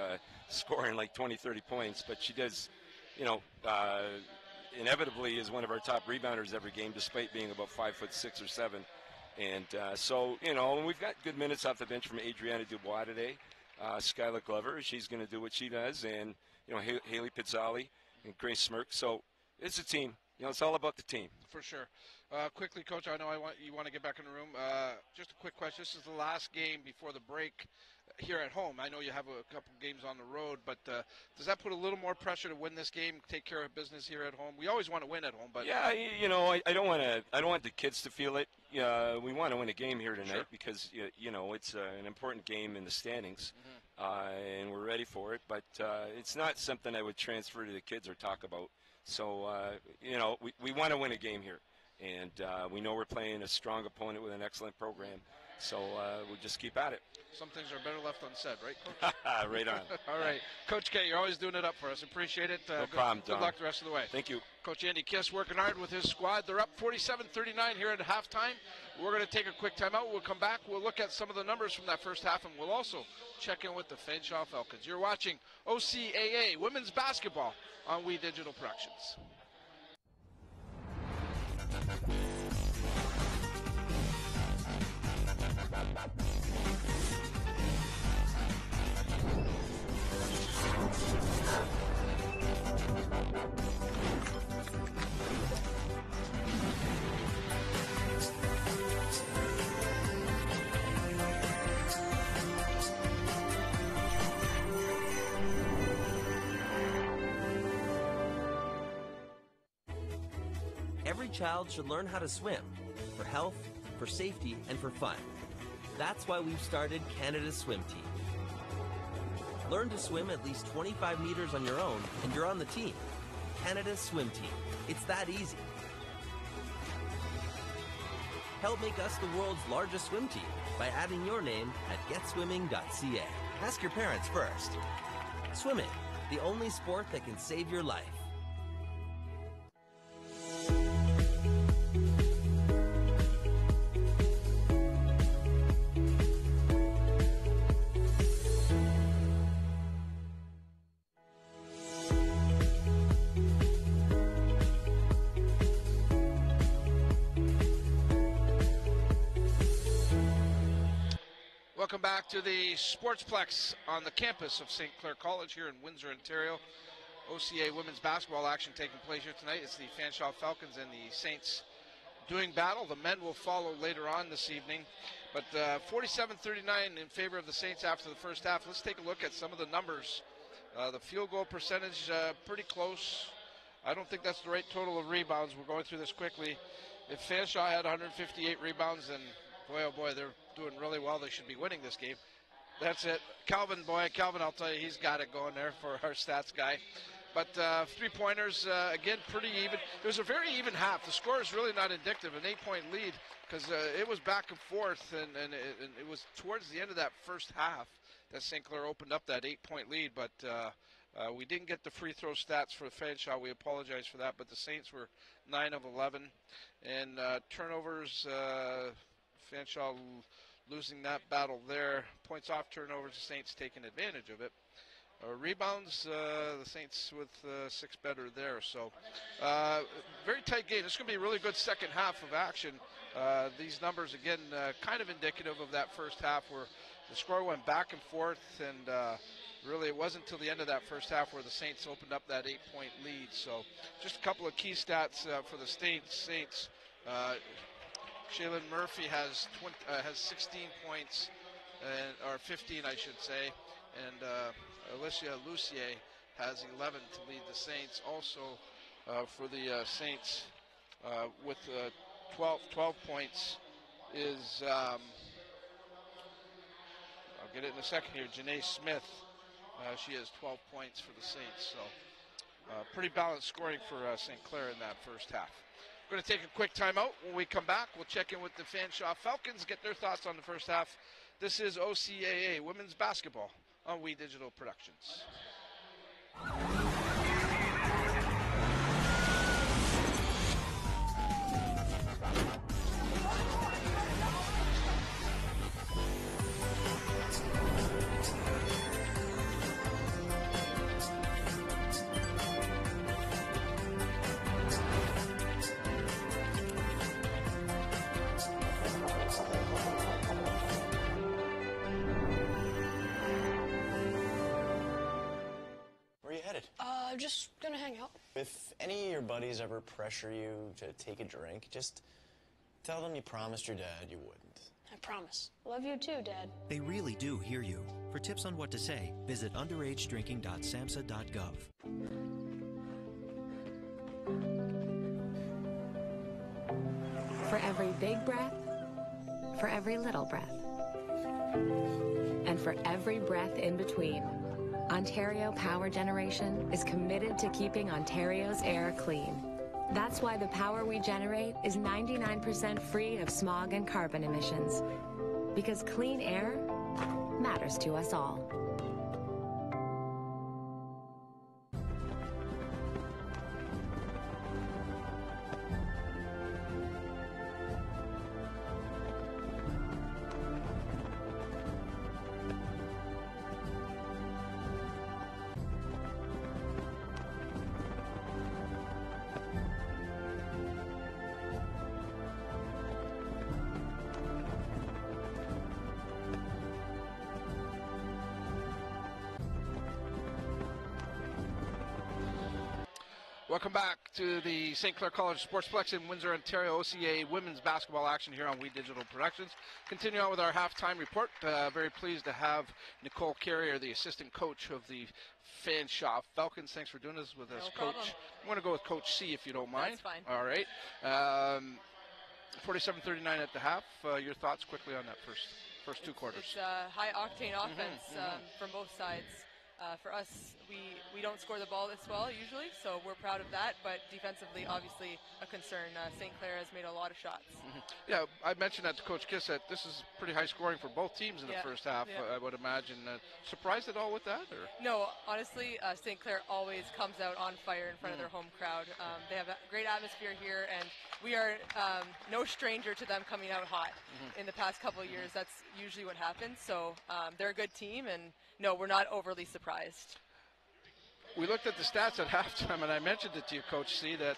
scoring like 20, 30 points, but she does, inevitably is one of our top rebounders every game, despite being about 5'6" or 7. And so, we've got good minutes off the bench from Adriana Dubois today. Skylar Glover, she's going to do what she does, and Haley Pizzali and Grace Smirk. So it's a team. It's all about the team. For sure. Quickly, Coach, I know you want to get back in the room. Just a quick question. This is the last game before the break here at home. I know you have a couple games on the road, but does that put a little more pressure to win this game, take care of business here at home? We always want to win at home, but yeah, I don't want the kids to feel it. We want to win a game here tonight, sure, because it's an important game in the standings, and we're ready for it. But it's not something I would transfer to the kids or talk about. So we want to win a game here, and we know we're playing a strong opponent with an excellent program. So we'll just keep at it. Some things are better left unsaid, right, Coach? Right on. All right. Coach K, you're always doing it up for us. Appreciate it. No problem, Don. Good luck the rest of the way. Thank you. Coach Andy Kiss working hard with his squad. They're up 47-39 here at halftime. We're going to take a quick timeout. We'll come back. We'll look at some of the numbers from that first half, and we'll also check in with the Fanshawe Falcons. You're watching OCAA Women's Basketball on We Digital Productions. Every child should learn how to swim, for health, for safety, and for fun. That's why we've started Canada's Swim Team. Learn to swim at least 25 meters on your own, and you're on the team. Canada's Swim Team. It's that easy. Help make us the world's largest swim team by adding your name at getswimming.ca. Ask your parents first. Swimming, the only sport that can save your life. Welcome back to the Sportsplex on the campus of St Clair College here in Windsor, Ontario. OCAA women's basketball action taking place here tonight. It's the Fanshawe Falcons and the Saints doing battle. The men will follow later on this evening. But 47-39 in favor of the Saints after the first half. Let's take a look at some of the numbers. The field goal percentage, pretty close. I don't think that's the right total of rebounds. We're going through this quickly. If Fanshawe had 158 rebounds, then boy, oh boy, they're doing really well. They should be winning this game. That's it. Calvin, I'll tell you, he's got it going there for our stats guy. But three-pointers, again, pretty even. It was a very even half. The score is really not indicative. An 8-point lead because it was back and forth, and it was towards the end of that first half that St. Clair opened up that 8-point lead. But we didn't get the free throw stats for Fanshawe. We apologize for that. But the Saints were 9 of 11. And turnovers, Fanshawe losing that battle there. Points off turnovers, the Saints taking advantage of it. Rebounds, the Saints with 6 better there. So very tight game. This is going to be a really good second half of action. These numbers, again, kind of indicative of that first half where the score went back and forth. And really it wasn't until the end of that first half where the Saints opened up that 8-point lead. So just a couple of key stats for the Saints. Shaylin Murphy has 16 points, or 15, I should say, and Alicia Lucier has 11 to lead the Saints. Also for the Saints with 12 points is, I'll get it in a second here, Janae Smith. She has 12 points for the Saints. So pretty balanced scoring for St. Clair in that first half. We're going to take a quick timeout. When we come back, we'll check in with the Fanshawe Falcons, get their thoughts on the first half. This is OCAA Women's Basketball on We Digital Productions. just gonna hang out. If any of your buddies ever pressure you to take a drink, just tell them you promised your dad you wouldn't. I promise. Love you too, Dad. They really do hear you. For tips on what to say, visit underagedrinking.samhsa.gov. For every big breath, for every little breath, and for every breath in between, Ontario Power Generation is committed to keeping Ontario's air clean. That's why the power we generate is 99% free of smog and carbon emissions. Because clean air matters to us all. Welcome back to the St. Clair College Sportsplex in Windsor, Ontario. OCAA women's basketball action here on We Digital Productions. Continue on with our halftime report. Very pleased to have Nicole Carrier, the assistant coach of the Fanshawe Falcons. Thanks for doing this with us, No Coach. problem. I'm going to go with Coach C, if you don't mind. That's fine. All right. 47-39 at the half. Your thoughts quickly on that first two quarters. It's high octane offense from both sides. For us, we don't score the ball this well usually, so we're proud of that. But defensively, obviously, a concern. St. Clair has made a lot of shots. Yeah, I mentioned that to Coach Kiss that this is pretty high scoring for both teams in the first half. Yeah. I would imagine. Surprised at all with that? Or? No, honestly, St. Clair always comes out on fire in front of their home crowd. They have a great atmosphere here, and we are no stranger to them coming out hot. In the past couple of years, that's usually what happens. So they're a good team, and no, we're not overly surprised. We looked at the stats at halftime, and I mentioned it to you, Coach C, that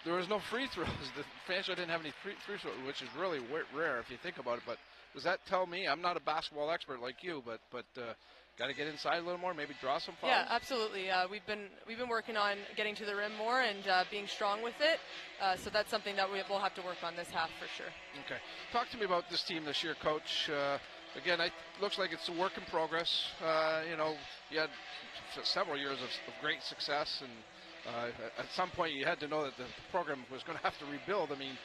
there was no free throws. The Fanshawe didn't have any free throws, which is really rare if you think about it. But does that tell me, I'm not a basketball expert like you, but got to get inside a little more, maybe draw some fouls? Yeah, absolutely. We've been working on getting to the rim more and being strong with it. So that's something that we'll have to work on this half for sure. Okay. Talk to me about this team this year, Coach. Again, looks like it's a work in progress. You had several years of great success, and at some point you had to know that the program was going to have to rebuild. I mean,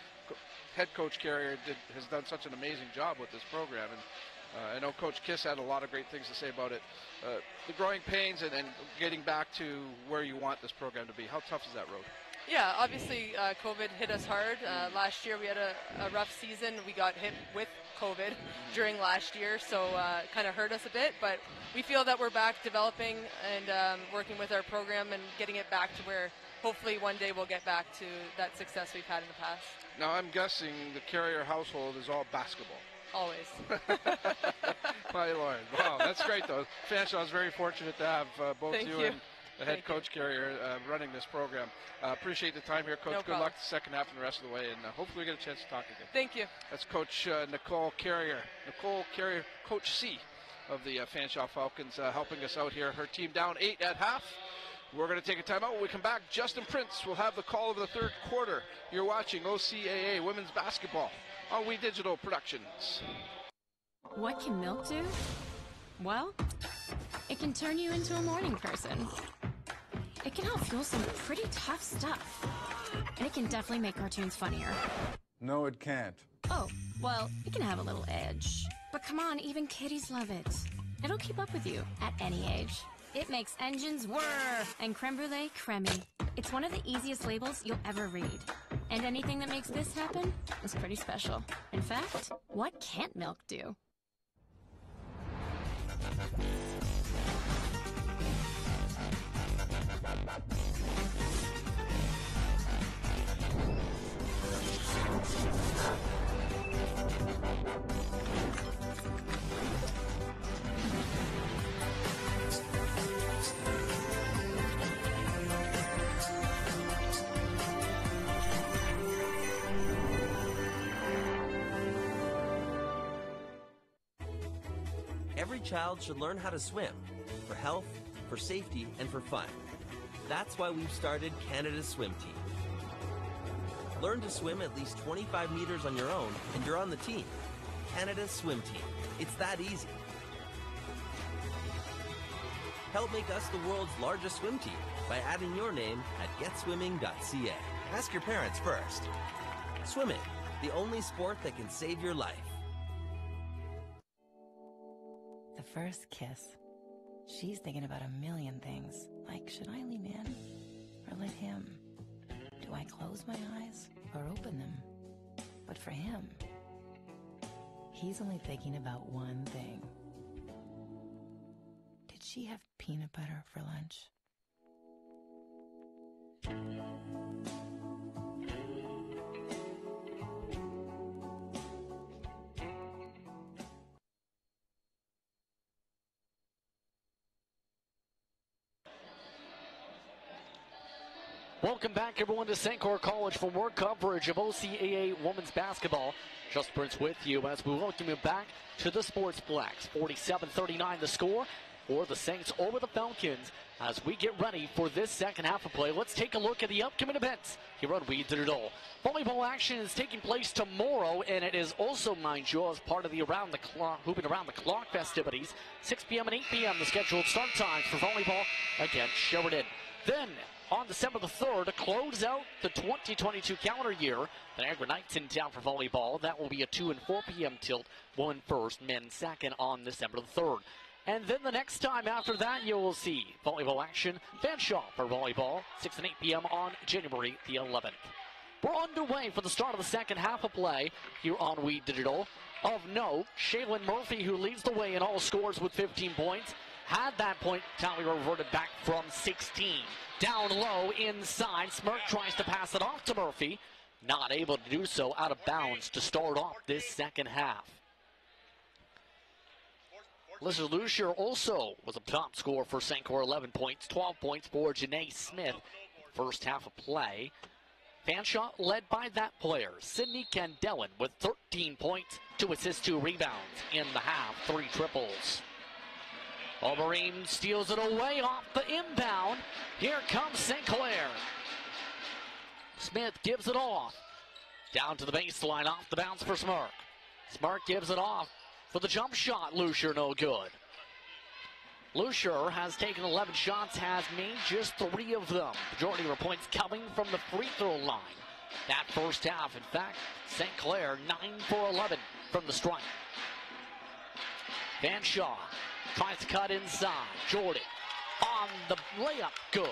head coach Carrier has done such an amazing job with this program, and I know Coach Kiss had a lot of great things to say about it. The growing pains and getting back to where you want this program to be. How tough is that road? Yeah, obviously COVID hit us hard. Last year we had a rough season. We got hit with COVID during last year, so kind of hurt us a bit. But we feel that we're back developing and working with our program and getting it back to where hopefully one day we'll get back to that success we've had in the past. Now I'm guessing the Carrier household is all basketball. Always. My Lord. Wow, that's great though. Fanshawe is very fortunate to have both Thank you and the head coach Carrier running this program. Appreciate the time here, Coach. No Good problem. luck the second half and the rest of the way, and hopefully we get a chance to talk again. Thank you. That's Coach Nicole Carrier. Nicole Carrier, Coach C of the Fanshawe Falcons, helping us out here. Her team down 8 at half. We're going to take a timeout. When we come back, Justin Prince will have the call of the third quarter. You're watching OCAA Women's Basketball on We Digital Productions. What can milk do? Well, it can turn you into a morning person. It can help fuel some pretty tough stuff. And it can definitely make cartoons funnier. No, it can't. Oh, well, it can have a little edge. But come on, even kiddies love it. It'll keep up with you at any age. It makes engines whir and creme brulee creamy. It's one of the easiest labels you'll ever read. And anything that makes this happen is pretty special. In fact, what can't milk do? Every child should learn how to swim, for health, for safety, and for fun. That's why we've started Canada's swim team. Learn to swim at least 25 meters on your own, and you're on the team. Canada's swim team. It's that easy. Help make us the world's largest swim team by adding your name at getswimming.ca. Ask your parents first. Swimming, the only sport that can save your life. The first kiss. She's thinking about a million things, like should I lean in or let him? Do I close my eyes or open them? But for him, he's only thinking about one thing. Did she have peanut butter for lunch? Welcome back, everyone, to St. Clair College for more coverage of OCAA women's basketball. Just Prince with you as we welcome you back to the Sportsplex. 47-39 the score for the Saints over the Falcons as we get ready for this second half of play. Let's take a look at the upcoming events here on We Did It All. Volleyball action is taking place tomorrow, and it is also, mind you, as part of the Hooping Around the Clock festivities. 6 p.m. and 8 p.m. the scheduled start times for volleyball against Sheridan. Then, on December the 3rd, to close out the 2022 calendar year, the Niagara Knights in town for volleyball. That will be a 2 and 4 p.m. tilt, women first, men second on December the 3rd. And then the next time after that, you will see volleyball action, Fanshawe for volleyball, 6 and 8 p.m. on January the 11th. We're underway for the start of the second half of play here on We Digital. Of note, Shaylin Murphy, who leads the way in all scores with 15 points, had that point tally reverted back from 16. Down low inside, Smirk tries to pass it off to Murphy. Not able to do so, out of bounds to start off this second half. Alyssa Lucier also was a top scorer for St. Clair, 11 points, 12 points for Janae Smith. First half of play. Fanshawe led by that player, Sydney Candellan, with 13 points, 2 assists, 2 rebounds in the half, 3 triples. Overeem steals it away off the inbound. Here comes St. Clair. Smith gives it off. Down to the baseline, off the bounce for Smirk. Smirk gives it off for the jump shot. Lucier no good. Lucier has taken 11 shots, has made just 3 of them. Majority of her points coming from the free throw line. That first half, in fact, St. Clair 9 for 11 from the strike. Fanshawe tries to cut inside. Jordan on the layup, good.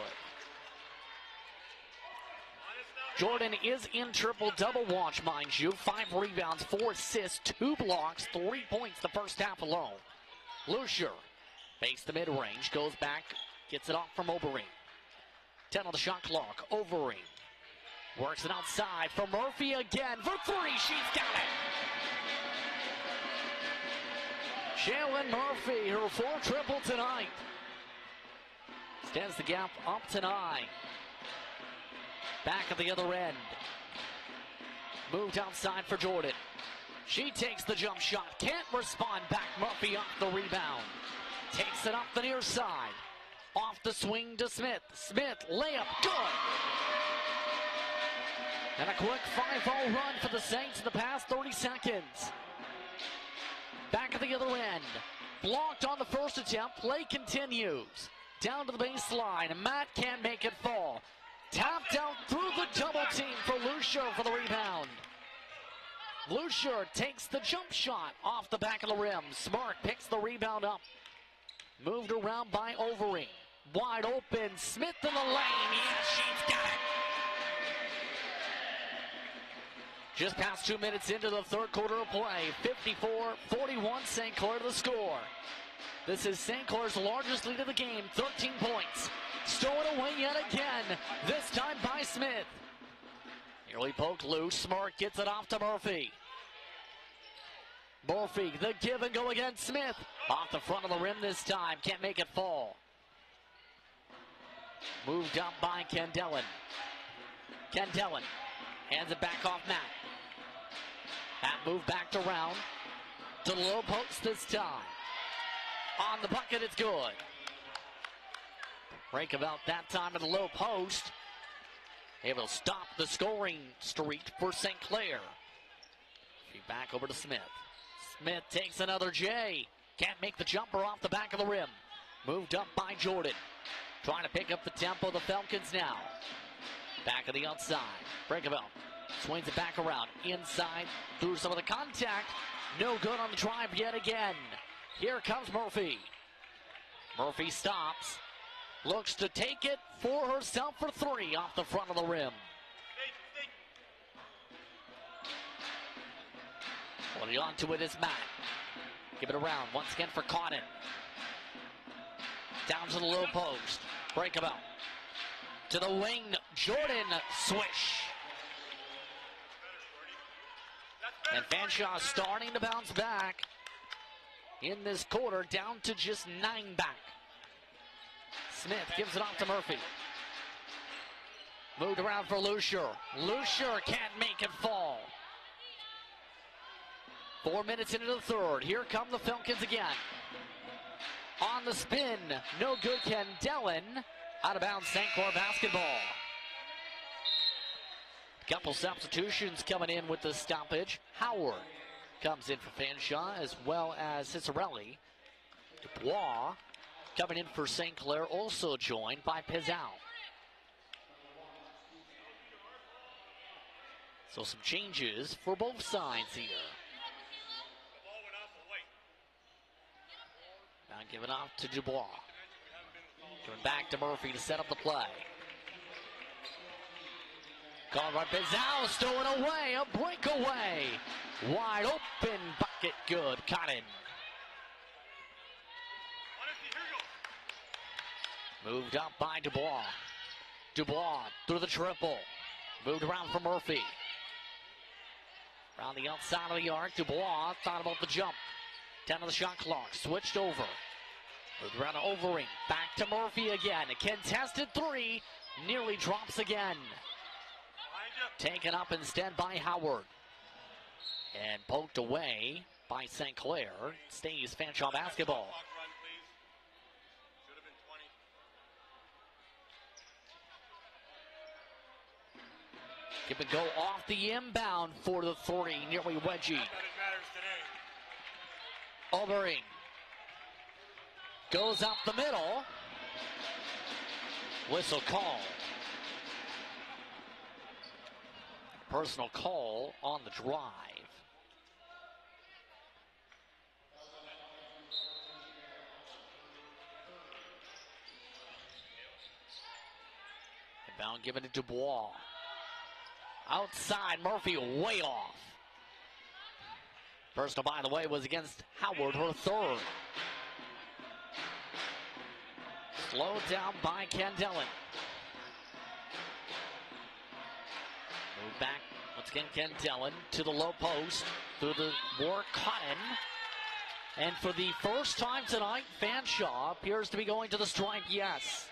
Jordan is in triple-double watch, mind you. 5 rebounds, 4 assists, 2 blocks, 3 points the first half alone. Lucier fakes the mid-range, goes back, gets it off from Overeem. 10 on the shot clock. Overeem works it outside for Murphy again for 3. She's got it. Shaylin Murphy, her 4th triple tonight. Stands the gap up to 9. Back at the other end. Moved outside for Jordan. She takes the jump shot. Can't respond back. Murphy off the rebound. Takes it up the near side. Off the swing to Smith. Smith, layup, good. And a quick 5-0 run for the Saints in the past 30 seconds. Back at the other end. Blocked on the first attempt. Play continues. Down to the baseline. Matt can't make it fall. Tapped out through the double team for Lucier for the rebound. Lucier takes the jump shot off the back of the rim. Smart picks the rebound up. Moved around by Overeem. Wide open. Smith in the lane. Yes, she's got it. Just past 2 minutes into the third quarter of play. 54-41 St. Clair to the score. This is St. Clair's largest lead of the game. 13 points. Stolen away yet again. This time by Smith. Nearly poked loose. Smart gets it off to Murphy. Murphy, the give and go against Smith. Off the front of the rim this time. Can't make it fall. Moved up by Candellan. Candellan hands it back off Matt. Matt moved back around to the low post this time. On the bucket, it's good. Break about that time at the low post. Able to stop the scoring streak for St. Clair. Back over to Smith. Smith takes another J. Can't make the jumper off the back of the rim. Moved up by Jordan. Trying to pick up the tempo of the Falcons now. Back of the outside. Breakable. Swings it back around. Inside. Through some of the contact. No good on the drive yet again. Here comes Murphy. Murphy stops. Looks to take it for herself for three off the front of the rim. Holding on to it is Matt. Give it around once again for Cotton. Down to the low post. Break about. To the wing. Jordan. Swish. And Fanshawe starting to bounce back in this quarter, down to just 9 back. Smith gives it off to Murphy. Moved around for Lucier. Lucier can't make it fall. 4 minutes into the third. Here come the Falcons again. On the spin. No good. Kendellen. Out of bounds. St. Clair basketball. Couple substitutions coming in with the stoppage. Howard comes in for Fanshawe, as well as Cicerelli. Dubois coming in for St. Clair, also joined by Pizal. So some changes for both sides here. Now give it off to Dubois. Coming back to Murphy to set up the play. Called by Pizal, stolen away, a breakaway. Wide open bucket, good. Cotton. Moved up by Dubois. Dubois through the triple. Moved around for Murphy. Around the outside of the arc, Dubois thought about the jump. 10 on the shot clock, switched over. Moved around to Overing, back to Murphy again. A contested three, nearly drops again. Taken up instead by Howard. And poked away by St. Clair. Stays Fanshawe basketball. Keep it go off the inbound for the three, nearly wedgie. Overing goes up the middle. Whistle call. Personal call on the drive. Inbound given to Dubois. Outside, Murphy way off. Personal, by the way, was against Howard, her third. Slowed down by Kendellen. Move back, once again, Kendellen to the low post, through the work, Cotton. And for the first time tonight, Fanshawe appears to be going to the stripe, yes.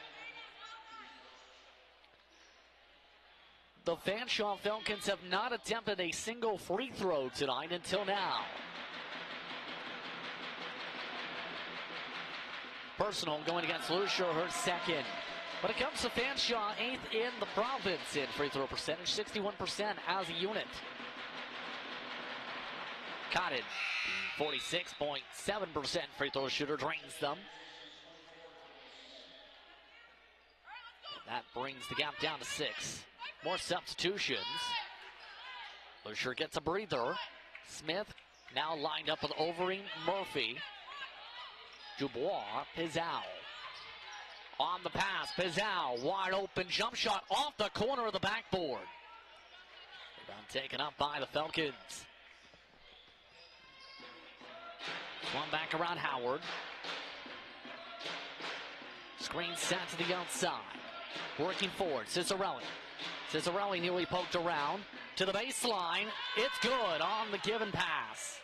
The Fanshawe Falcons have not attempted a single free throw tonight until now. Personal going against Lucier, her second. When it comes to Fanshawe, 8th in the province in free throw percentage, 61% as a unit. Cotton, 46.7% free throw shooter, drains them. That brings the gap down to 6. More substitutions. Lucier gets a breather. Smith now lined up with Overing, Murphy. Dubois, Pizal. On the pass, Pizal, wide open jump shot off the corner of the backboard. Rebound taken up by the Falcons. Swung back around Howard. Screen set to the outside. Working forward, Cicerelli. Cicerelli nearly poked around to the baseline. It's good on the given pass.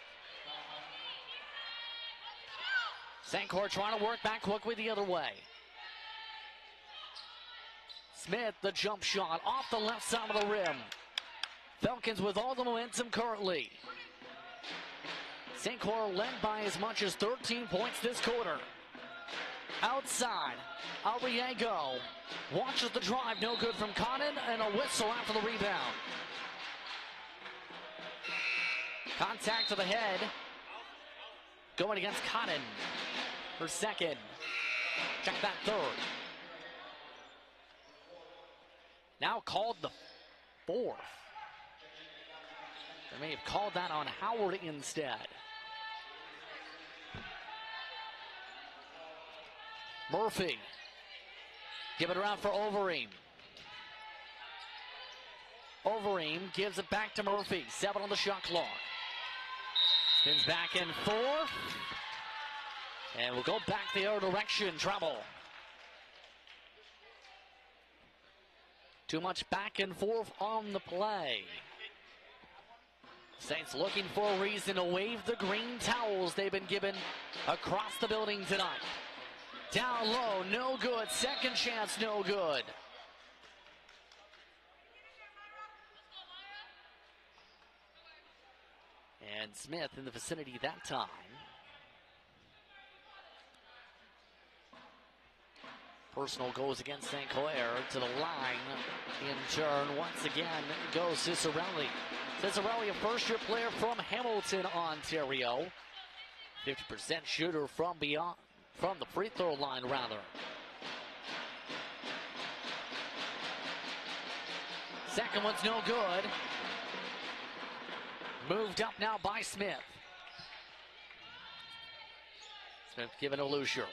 St. Clair trying to work back quickly the other way. Smith, the jump shot off the left side of the rim. Falcons with all the momentum currently. St. Clair led by as much as 13 points this quarter. Outside, Arriego watches the drive, no good from Cotton, and a whistle after the rebound. Contact to the head, going against Cotton. Her second. Check that third. Now called the fourth. They may have called that on Howard instead. Murphy. Give it around for Overeem. Overeem gives it back to Murphy. 7 on the shot clock. Spins back and forth. And we'll go back the other direction. Trouble. Too much back and forth on the play. Saints looking for a reason to wave the green towels they've been given across the building tonight. Down low, no good. Second chance, no good. And Smith in the vicinity that time. Personal goes against St. Clair to the line. In turn, once again, goes Cicerelli. Cicerelli, a first-year player from Hamilton, Ontario. 50% shooter from beyond, from the free throw line, rather. Second one's no good. Moved up now by Smith. Smith given to Lucier.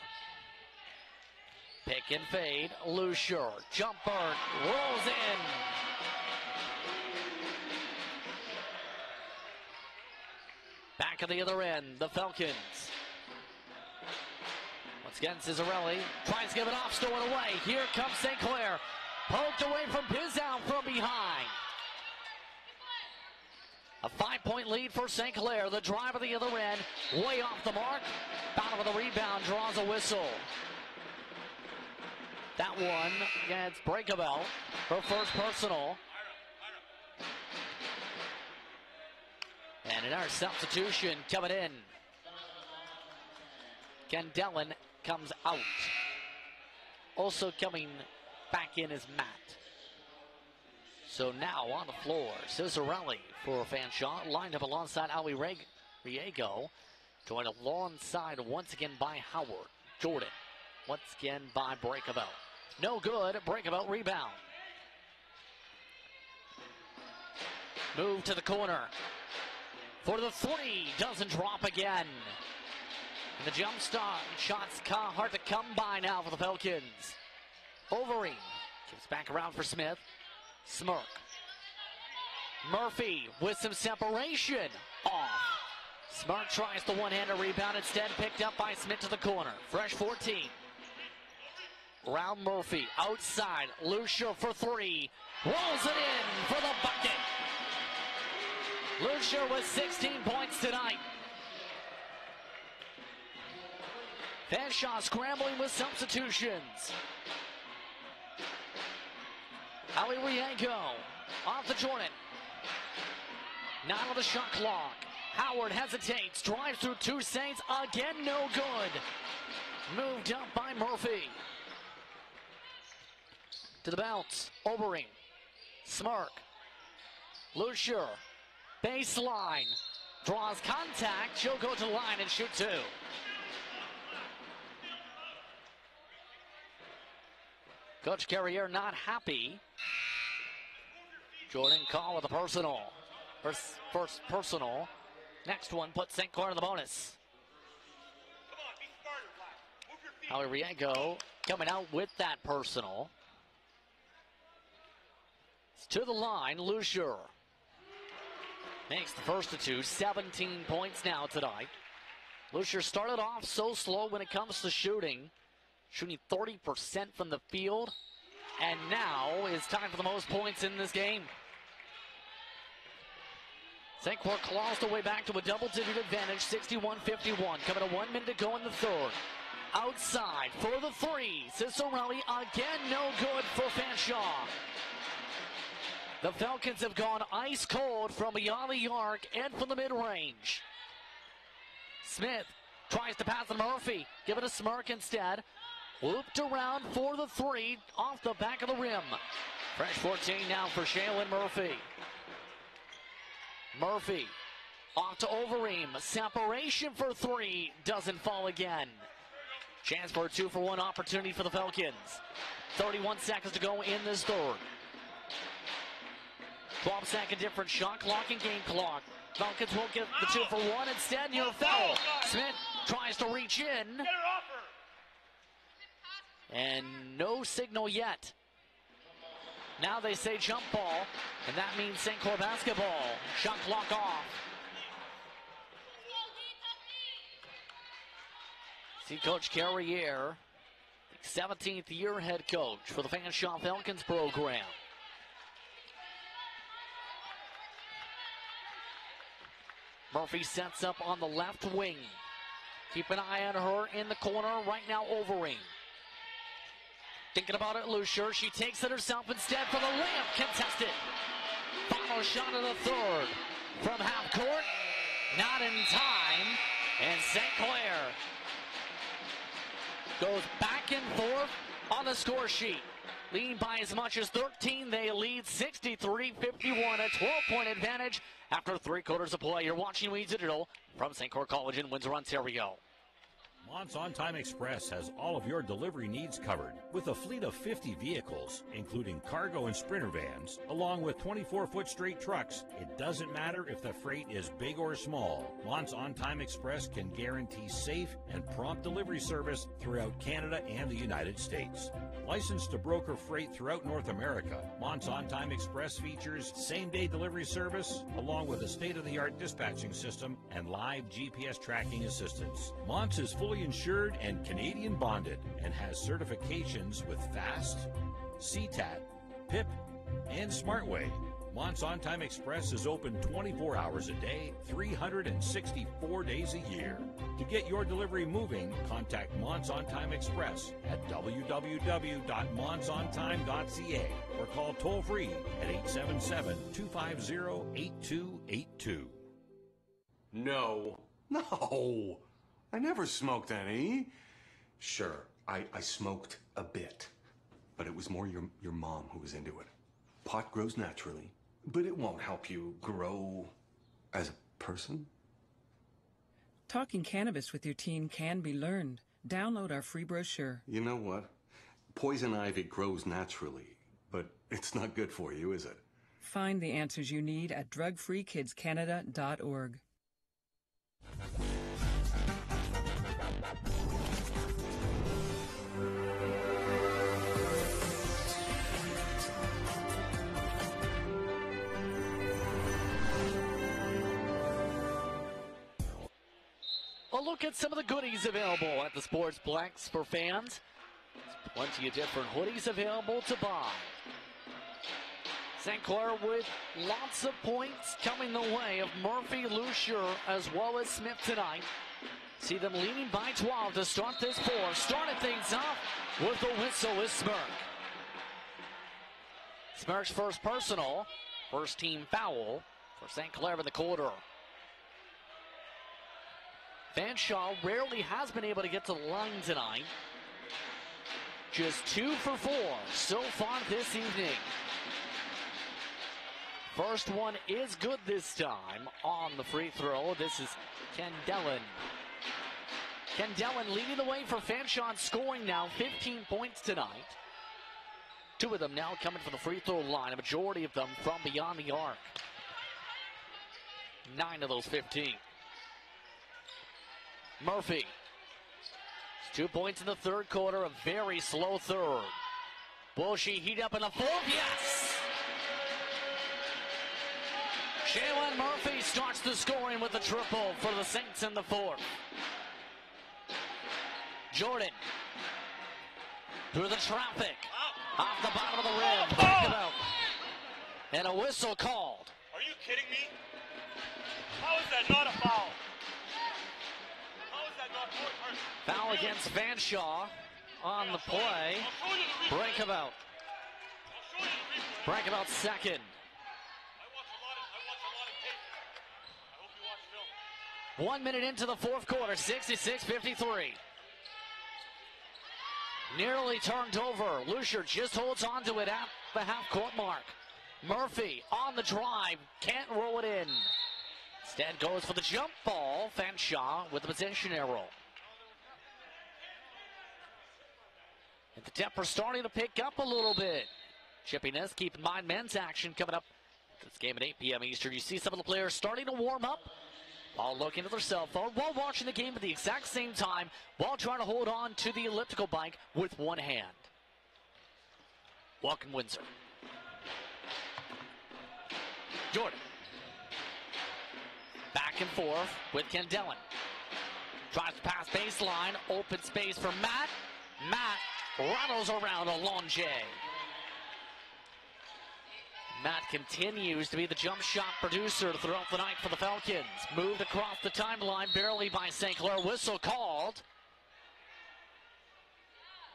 Pick and fade, Lucier, jumper, rolls in. Back at the other end, the Falcons. Once again, Cicerelli tries to give it off, stolen away. Here comes St. Clair. Poked away from Pizzow from behind. A 5-point lead for St. Clair. The drive at the other end, way off the mark. Bottom of the rebound, draws a whistle. That one against Breakabell, her first personal. And another substitution coming in. Kendellen comes out. Also coming back in is Matt. So now on the floor, Cicerelli for Fanshawe, lined up alongside Arriego. Joined alongside once again by Howard. Jordan, once again by Breakabell. No good, Breakabell rebound. Move to the corner. For the three, doesn't drop again. And the jump shots hard to come by now for the Falcons. Overeem gives back around for Smith. Smirk. Murphy with some separation. Off. Smirk tries the one-hander rebound, instead picked up by Smith to the corner. Fresh 14. Round Murphy, outside, Lucier for three. Rolls it in for the bucket. Lucier with 16 points tonight. Fanshawe scrambling with substitutions. Arriego off the Jordan. 9 on the shot clock. Howard hesitates, drives through two Saints. Again, no good. Moved up by Murphy. To the bounce, Overeem. Smirk. Lucier. Baseline. Draws contact. She'll go to the line and shoot two. Coach Carrier not happy. Jordan call with a personal. First personal. Next one puts St. Clair in the bonus. Arriego coming out with that personal. It's to the line, Lucier. Makes the first of two, 17 points now tonight. Lucier started off so slow when it comes to shooting. Shooting 30% from the field. And now is time for the most points in this game. St. Clair claws the way back to a double-digit advantage, 61-51. Coming to 1 minute to go in the third. Outside for the three. Cicerelli again, no good for Fanshawe. The Falcons have gone ice cold from beyond the arc and from the mid-range. Smith tries to pass to Murphy. Give it a Smirk instead. Looped around for the three off the back of the rim. Fresh 14 now for Shaylin Murphy. Murphy off to Overeem. Separation for three. Doesn't fall again. Chance for a 2-for-1 opportunity for the Falcons. 31 seconds to go in this third. 12-second difference. Shot clock and game clock. Falcons won't get the 2-for-1. Instead, near foul. Smith tries to reach in. And no signal yet. Now they say jump ball, and that means St. Clair basketball. Shot clock off. See Coach Carriere, 17th year head coach for the Fanshawe Falcons program. Murphy sets up on the left wing. Keep an eye on her in the corner right now, Overeem. Thinking about it, Lucier. She takes it herself instead for the layup. Contested. Final shot of the third from half court. Not in time. And St. Clair goes back and forth on the score sheet. Leading by as much as 13. They lead 63-51. A 12-point advantage after 3 quarters of play. You're watching We Digital from St. Clair College in Windsor, Ontario. Mont's On Time Express has all of your delivery needs covered with a fleet of 50 vehicles, including cargo and sprinter vans, along with 24-foot straight trucks. It doesn't matter if the freight is big or small. Mont's On Time Express can guarantee safe and prompt delivery service throughout Canada and the United States. Licensed to broker freight throughout North America, Mont's On Time Express features same-day delivery service, along with a state-of-the-art dispatching system and live GPS tracking assistance. Mont's is fully insured and Canadian bonded and has certifications with FAST, CTAT, PIP, and SmartWay. Mont's On Time Express is open 24 hours a day, 364 days a year. To get your delivery moving, contact Mont's On Time Express at www.montsontime.ca or call toll-free at 877-250-8282. No. I never smoked any. Sure, I smoked a bit. But it was more your mom who was into it. Pot grows naturally, but it won't help you grow as a person. Talking cannabis with your teen can be learned. Download our free brochure. You know what? Poison ivy grows naturally, but it's not good for you, is it? Find the answers you need at drugfreekidscanada.org. A look at some of the goodies available at the Sportsplex for fans. There's plenty of different hoodies available to buy. St. Clair with lots of points coming the way of Murphy, Lucier, as well as Smith tonight. See them leading by 12 to start this fourth. Started things off with the whistle with Smirk. Smirk's first personal, first team foul for St. Clair in the quarter. Fanshawe rarely has been able to get to the line tonight. Just 2 for 4 so far this evening. First one is good this time on the free throw. This is Kendellen. Kendellen leading the way for Fanshawe, scoring now 15 points tonight. 2 of them now coming from the free throw line, a majority of them from beyond the arc. 9 of those 15. Murphy. 2 points in the third quarter, a very slow third. Will she heat up in the fourth? Yes! Shaylin Murphy starts the scoring with a triple for the Saints in the fourth. Jordan through the traffic. Off the bottom of the rim. Break it out. And a whistle called. Are you kidding me? How is that not a foul? Foul against Fanshawe on the play. Breakabout. Breakabout second. 1 minute into the fourth quarter, 66-53. Nearly turned over. Lucier just holds on to it at the half-court mark. Murphy on the drive, can't roll it in. Instead goes for the jump ball. Fanshawe with the possession arrow. And the temper starting to pick up a little bit. Chippiness, keep in mind men's action coming up this game at 8 p.m. Eastern. You see some of the players starting to warm up while looking at their cell phone, while watching the game at the exact same time, while trying to hold on to the elliptical bike with one hand. Welcome, Windsor. Jordan. Back and forth with Kendellen. Tries to pass baseline, open space for Matt. Matt rattles around a Longe. Matt continues to be the jump shot producer throughout the night for the Falcons. Moved across the timeline barely by St. Clair. Whistle called.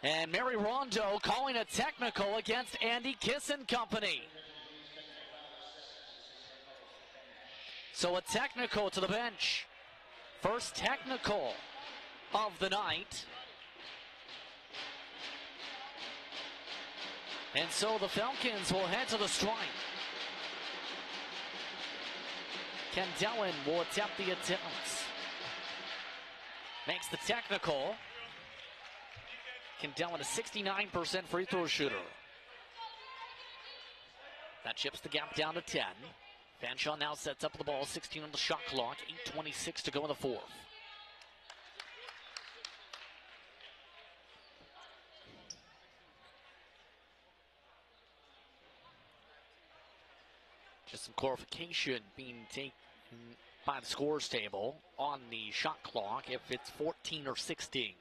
And Mary Rondo calling a technical against Andy Kiss and company. So a technical to the bench. First technical of the night. And so the Falcons will head to the strike. Kendellen will attempt the attempts. Makes the technical. Kendellen a 69% free throw shooter. That chips the gap down to 10. Fanshawe now sets up the ball, 16 on the shot clock, 8:26 to go in the fourth. Just some clarification being taken by the scores table on the shot clock if it's 14 or 16.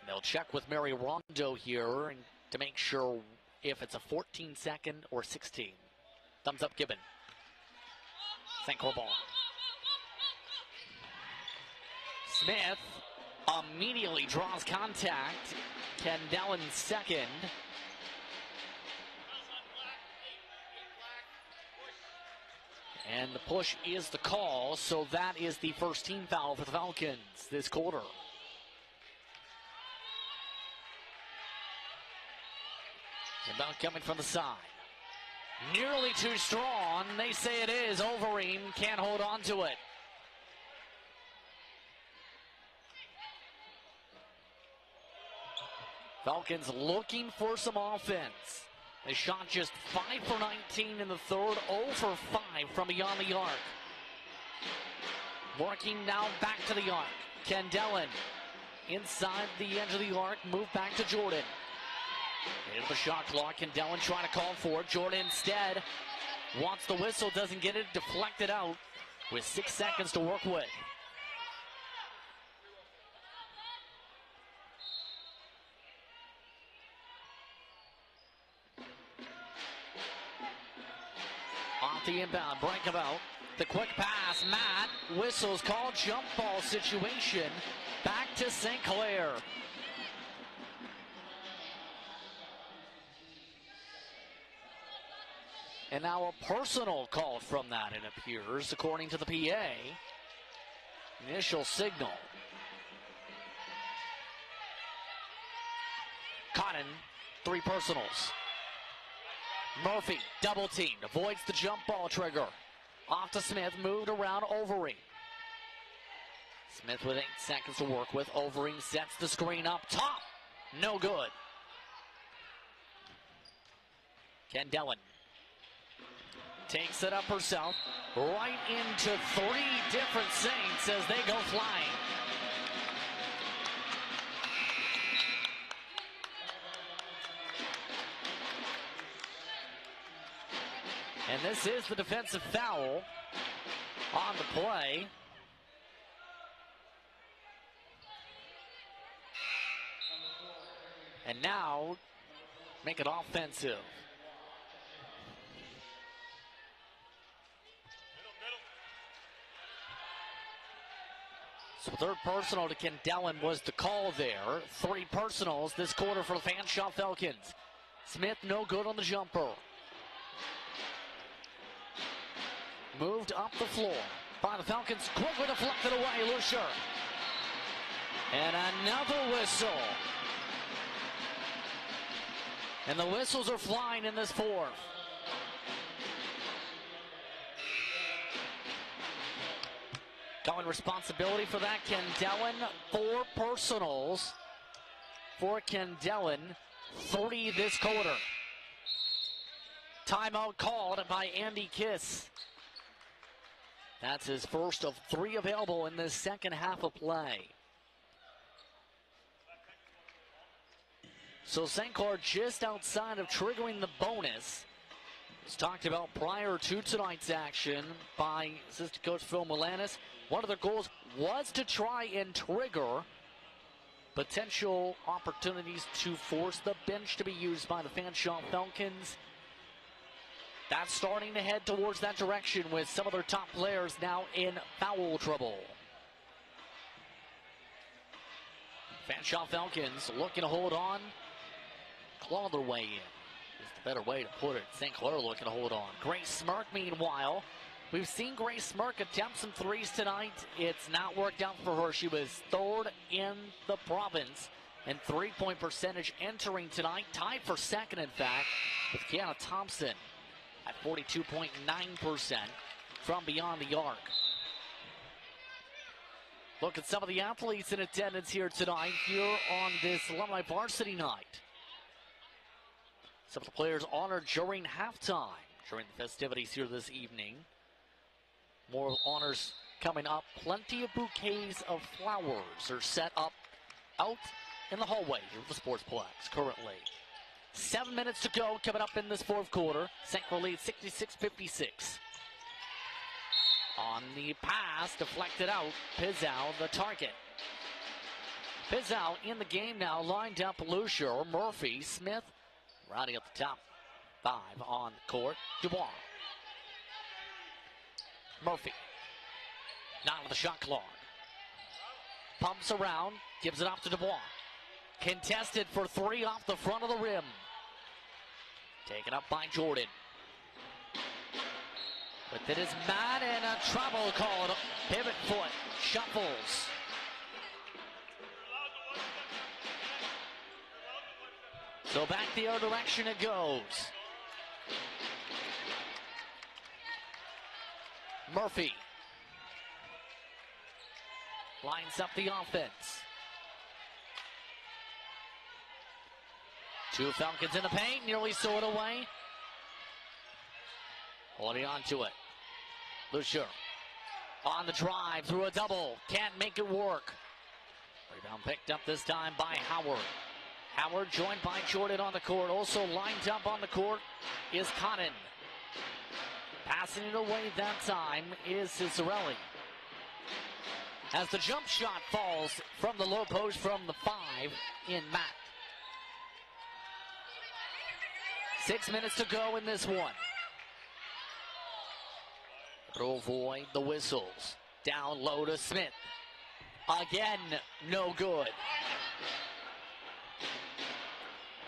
They'll check with Mary Rondo here and to make sure if it's a 14-second or 16. Thumbs up given. St. Clair ball. Smith immediately draws contact. Kendellen second. And the push is the call, so that is the first team foul for the Falcons this quarter. About coming from the side. Nearly too strong. They say it is. Overeem can't hold on to it. Falcons looking for some offense. They shot just 5 for 19 in the third, 0 for 5 from beyond the arc. Working now back to the arc. Kendellen inside the edge of the arc, move back to Jordan. Into the shot clock, Kendellen trying to call for it. Jordan instead wants the whistle, doesn't get it, deflected out with 6 seconds to work with. Off the inbound, break about. The quick pass, Matt, whistles called, jump ball situation. Back to St. Clair. And now a personal call from that, it appears, according to the PA. Initial signal. Cotton, 3 personals. Murphy, double teamed, avoids the jump ball trigger. Off to Smith, moved around Overeem. Smith with 8 seconds to work with. Overeem sets the screen up top. No good. Kendellen takes it up herself, right into 3 different Saints as they go flying. And this is the defensive foul on the play. And now make it offensive. So 3rd personal to Kendellen was the call there. 3 personals this quarter for the Fanshawe Falcons. Smith no good on the jumper. Moved up the floor by the Falcons. Quickly deflected away, Lucier. And another whistle. And the whistles are flying in this fourth. Going responsibility for that, Kendellen, 4 personals for Kendellen, 30 this quarter. Timeout called by Andy Kiss. That's his first of 3 available in this second half of play. So St. Clair just outside of triggering the bonus. It's talked about prior to tonight's action by assistant coach Phil Melanis. One of their goals was to try and trigger potential opportunities to force the bench to be used by the Fanshawe Falcons. That's starting to head towards that direction with some of their top players now in foul trouble. Fanshawe Falcons looking to hold on, claw their way in. Is the better way to put it. St. Clair looking to hold on. Grace Smirk, meanwhile. We've seen Grace Smirk attempt some threes tonight. It's not worked out for her. She was 3rd in the province in three-point percentage entering tonight. Tied for 2nd, in fact, with Kiana Thompson at 42.9% from beyond the arc. Look at some of the athletes in attendance here tonight, here on this alumni varsity night. Some of the players honored during halftime, during the festivities here this evening. More honors coming up. Plenty of bouquets of flowers are set up out in the hallway here of the Sportsplex currently. 7 minutes to go coming up in this fourth quarter. St. Clair leads 66-56. On the pass, deflected out. Pizzow, the target. Pizzow in the game now, lined up Lucier, Murphy, Smith, rounding up the top 5 on the court. Dubois. Murphy. Not with the shot clock. Pumps around, gives it off to Dubois. Contested for 3 off the front of the rim. Taken up by Jordan. But it is Matt and a travel called. Pivot foot. Shuffles. So back the other direction it goes. Murphy lines up the offense. 2 Falcons in the paint, nearly saw it away. Holding on to it. Lucier on the drive through a double. Can't make it work. Rebound picked up this time by Howard. Howard joined by Jordan on the court. Also lined up on the court is Cotton. Passing it away that time is Cicerelli. As the jump shot falls from the low post from the 5 in Matt. 6 minutes to go in this one. To avoid the whistles. Down low to Smith. Again, no good.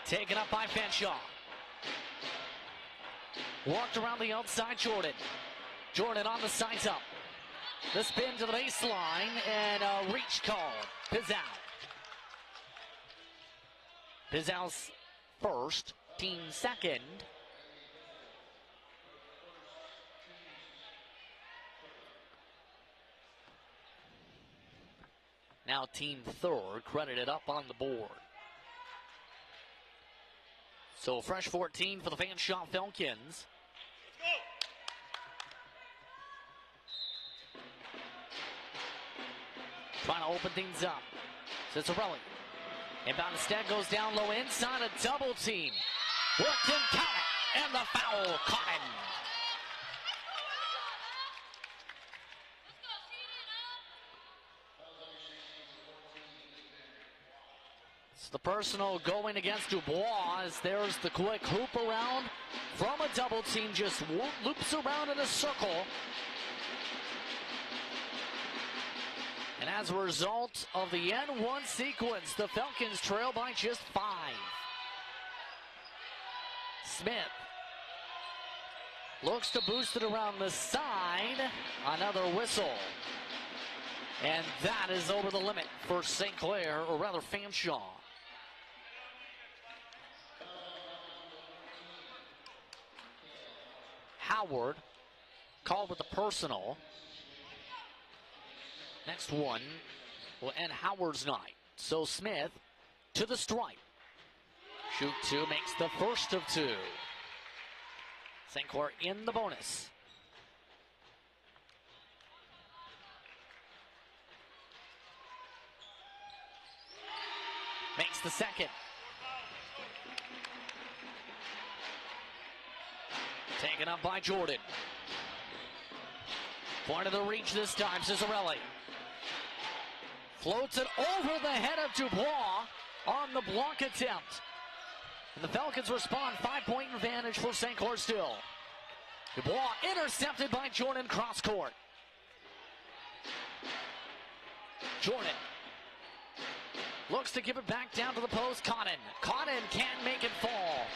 Taken up by Fanshawe. Walked around the outside, Jordan. Jordan on the sides up. The spin to the baseline and a reach call. Pizzow. Pizzow's first, team second. Now team third, credited up on the board. So fresh 14 for the Fanshawe Falcons. Trying to open things up. Cicerelli. Inbound instead goes down low inside a double team. Worked in, count it, and the foul, Cotton. It's the personal going against Dubois as there's the quick hoop around from a double team, just loops around in a circle. And as a result of the N1 sequence, the Falcons trail by just 5. Smith looks to boost it around the side. Another whistle. And that is over the limit for St. Clair, or rather Fanshawe. Howard called with the personal. Next one will end Howard's night. So Smith to the stripe. Shoot two, makes the first of two. St. Clair in the bonus. Makes the second. Taken up by Jordan. Point of the reach this time, Cicerelli. Floats it over the head of Dubois on the block attempt. And the Falcons respond, 5-point advantage for St. Clair still. Dubois intercepted by Jordan cross court. Jordan looks to give it back down to the post. Cotton can't make it fall.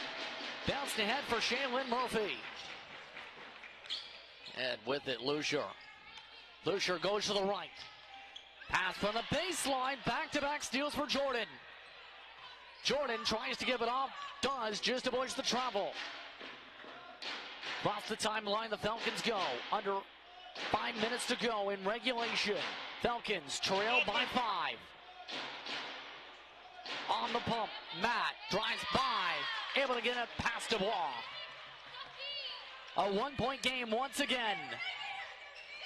Bounced ahead for Shaylin Murphy. And with it, Lucier. Lucier goes to the right. Pass from the baseline. Back-to-back steals for Jordan. Jordan tries to give it off. Does, just avoids the travel. Across the timeline, the Falcons go. Under 5 minutes to go in regulation. Falcons trail by 5. On the pump, Matt drives by. Able to get it past Dubois. A 1-point game once again.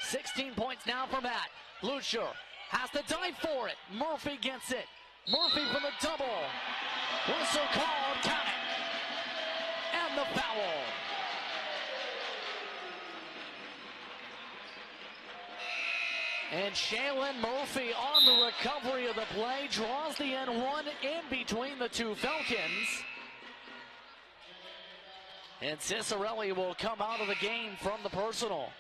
16 points now for Matt. Lucier has to dive for it. Murphy gets it. Murphy for the double. Whistle called, count it. And the foul. And Shaylin Murphy on the recovery of the play draws the N1 in between the two Falcons. And Cicerelli will come out of the game from the personal.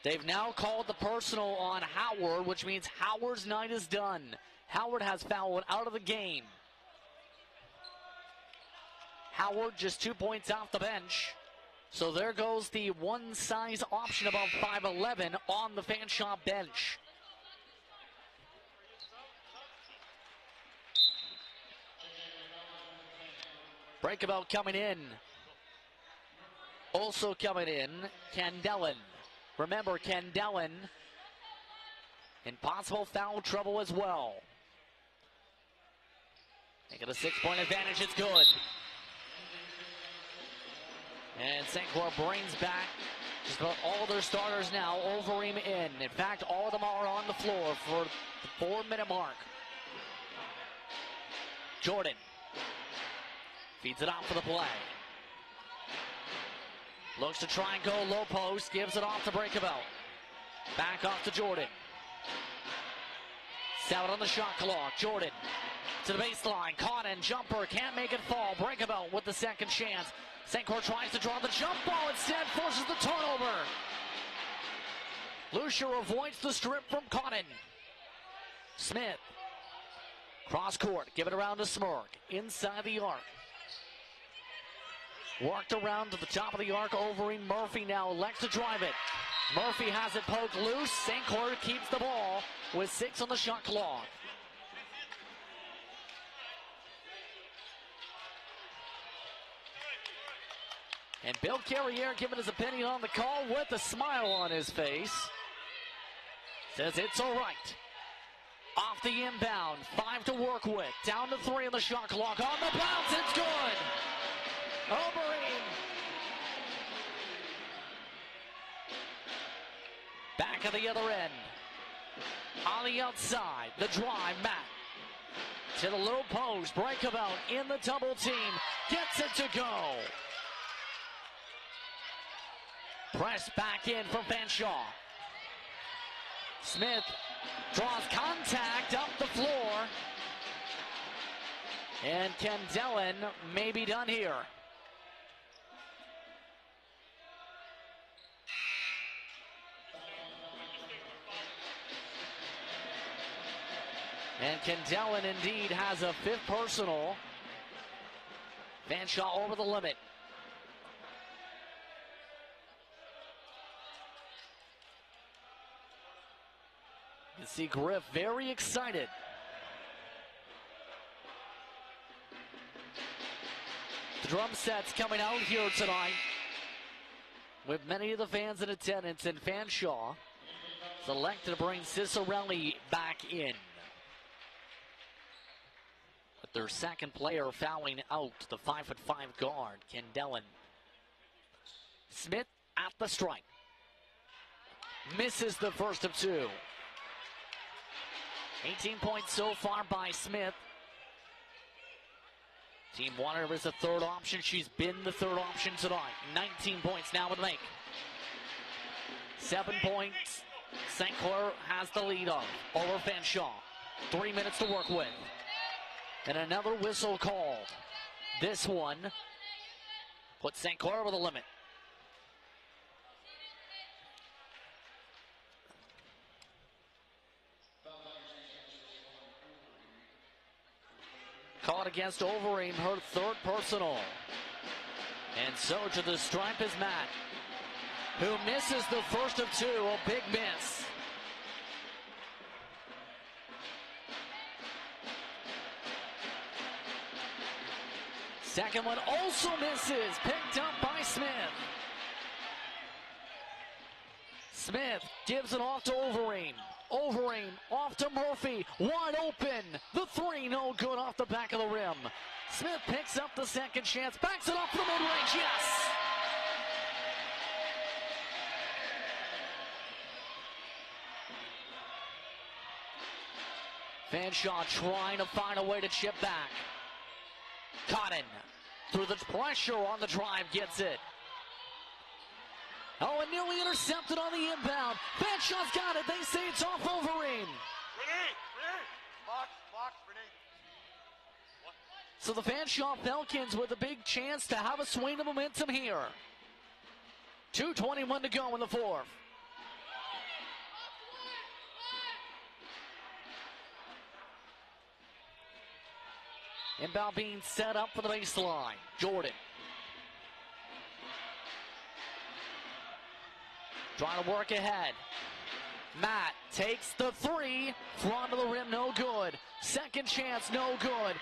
They've now called the personal on Howard, which means Howard's night is done. Howard has fouled out of the game. Howard just 2 points off the bench. So there goes the one size option above 5'11" on the Fanshawe bench. Breakabout coming in. Also coming in, Candelen. Remember, Candelen in possible foul trouble as well. Make it a 6-point advantage, it's good. And St. Clair brings back just about all their starters now. Overeem in. In fact, all of them are on the floor for the 4-minute mark. Jordan feeds it out for the play. Looks to try and go low post. Gives it off to Breakabout. Back off to Jordan. 7 on the shot clock. Jordan to the baseline. Caught in. Jumper. Can't make it fall. Breakabout with the second chance. St. Clair tries to draw the jump ball. Instead forces the turnover. Lucier avoids the strip from Cotton. Smith. Cross court. Give it around to Smirk. Inside the arc. Worked around to the top of the arc. Overeem. Murphy now elects to drive it. Murphy has it poked loose. St. Clair keeps the ball with 6 on the shot clock. And Bill Carriere giving his opinion on the call with a smile on his face. Says it's all right. Off the inbound. 5 to work with. Down to 3 on the shot clock. On the bounce. It's good. Overeem. Back at the other end. On the outside. The drive. Matt. To the low post. Breakabout in the double team. Gets it to go. Press back in from Fanshawe. Smith draws contact up the floor. And Candelen may be done here. And Candelen indeed has a 5th personal. Fanshawe over the limit. You see Griff very excited. The drum set's coming out here tonight with many of the fans in attendance, and Fanshawe selected to bring Cicerelli back in. With their second player fouling out, the 5'5" guard, Ken Dellen. Smith at the strike. Misses the first of two. 18 points so far by Smith. Team wanted her as a third option. She's been the third option tonight. 19 points now with Lake. 7 points. St. Clair has the lead on over Fanshawe. 3 minutes to work with. And another whistle called. This one puts St. Clair over the limit. Caught against Overeem, her third personal. And so to the stripe is Matt, who misses the first of two, a big miss. Second one also misses, picked up by Smith. Smith gives it off to Overeem. Overeem off to Murphy, wide open. The three, no good off the back of the rim. Smith picks up the second chance, backs it up for the mid-range, yes! Fanshawe trying to find a way to chip back. Cotton, through the pressure on the drive, gets it. Oh, and nearly intercepted on the inbound. Fanshawe's got it. They say it's off Overeem. So the Fanshawe Falcons with a big chance to have a swing of momentum here. 2:21 to go in the fourth. Inbound being set up for the baseline. Jordan. Trying to work ahead. Matt takes the three. Front of the rim, no good. Second chance, no good.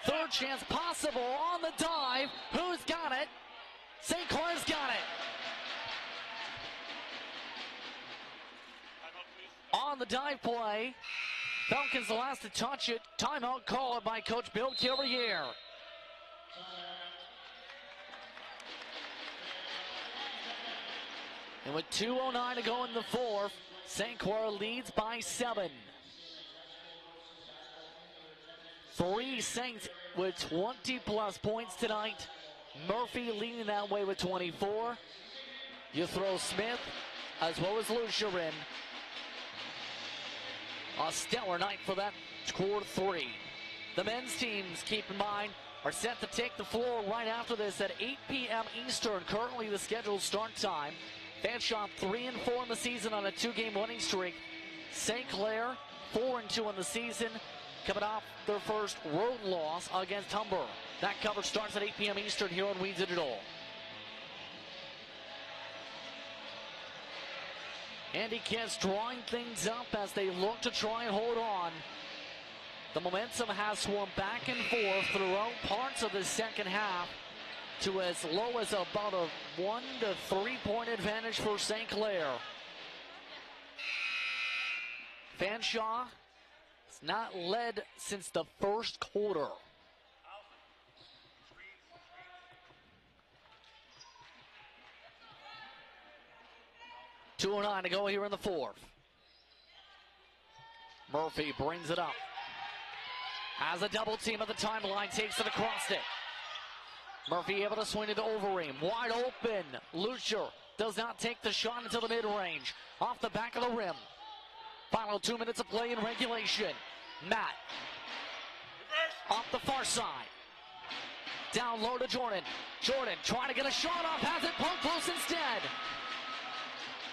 Third chance possible on the dive. Who's got it? St. Clair's got it. On the dive play. Falcons the last to touch it. Timeout called by Coach Bill Kilrier. And with 2:09 to go in the fourth, St. Clair leads by 7. 3 Saints with 20-plus points tonight. Murphy leading that way with 24. You throw Smith as well as Lucia in. A stellar night for that score 3. The men's teams, keep in mind, are set to take the floor right after this at 8 p.m. Eastern. Currently the scheduled start time. Fanshawe 3-4 in the season on a 2-game winning streak. St. Clair 4-2 in the season, coming off their first road loss against Humber. That coverage starts at 8 p.m. Eastern here on We Digital. Andy Kiss drawing things up as they look to try and hold on. The momentum has swung back and forth throughout parts of the second half to as low as about a 1 to 3 point advantage for St. Clair. Fanshawe has not led since the first quarter. .209 to go here in the fourth. Murphy brings it up. Has a double team at the timeline, takes it across it. Murphy able to swing it to Overeem. Wide open. Lucia does not take the shot until the mid-range. Off the back of the rim. Final 2 minutes of play in regulation. Matt. Off the far side. Down low to Jordan. Jordan trying to get a shot off. Has it pulled close instead.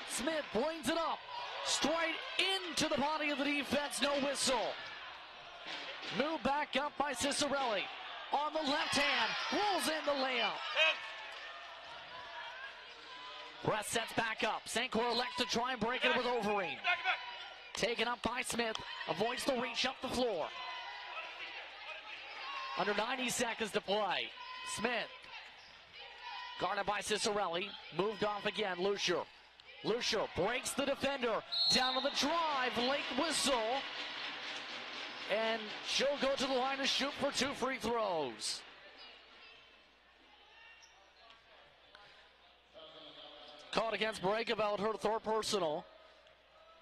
Smith brings it up. Straight into the body of the defense. No whistle. Move back up by Cicerelli. on the left hand, rolls in the layup. Press sets back up. St. Clair elects to try and break it with Overeem. Taken up by Smith, avoids the reach up the floor. Under 90 seconds to play. Smith, guarded by Cicerelli, moved off again, Lucier. Lucier breaks the defender, down to the drive, late whistle. And she'll go to the line to shoot for 2 free throws. Caught against Breakeveld, her third personal.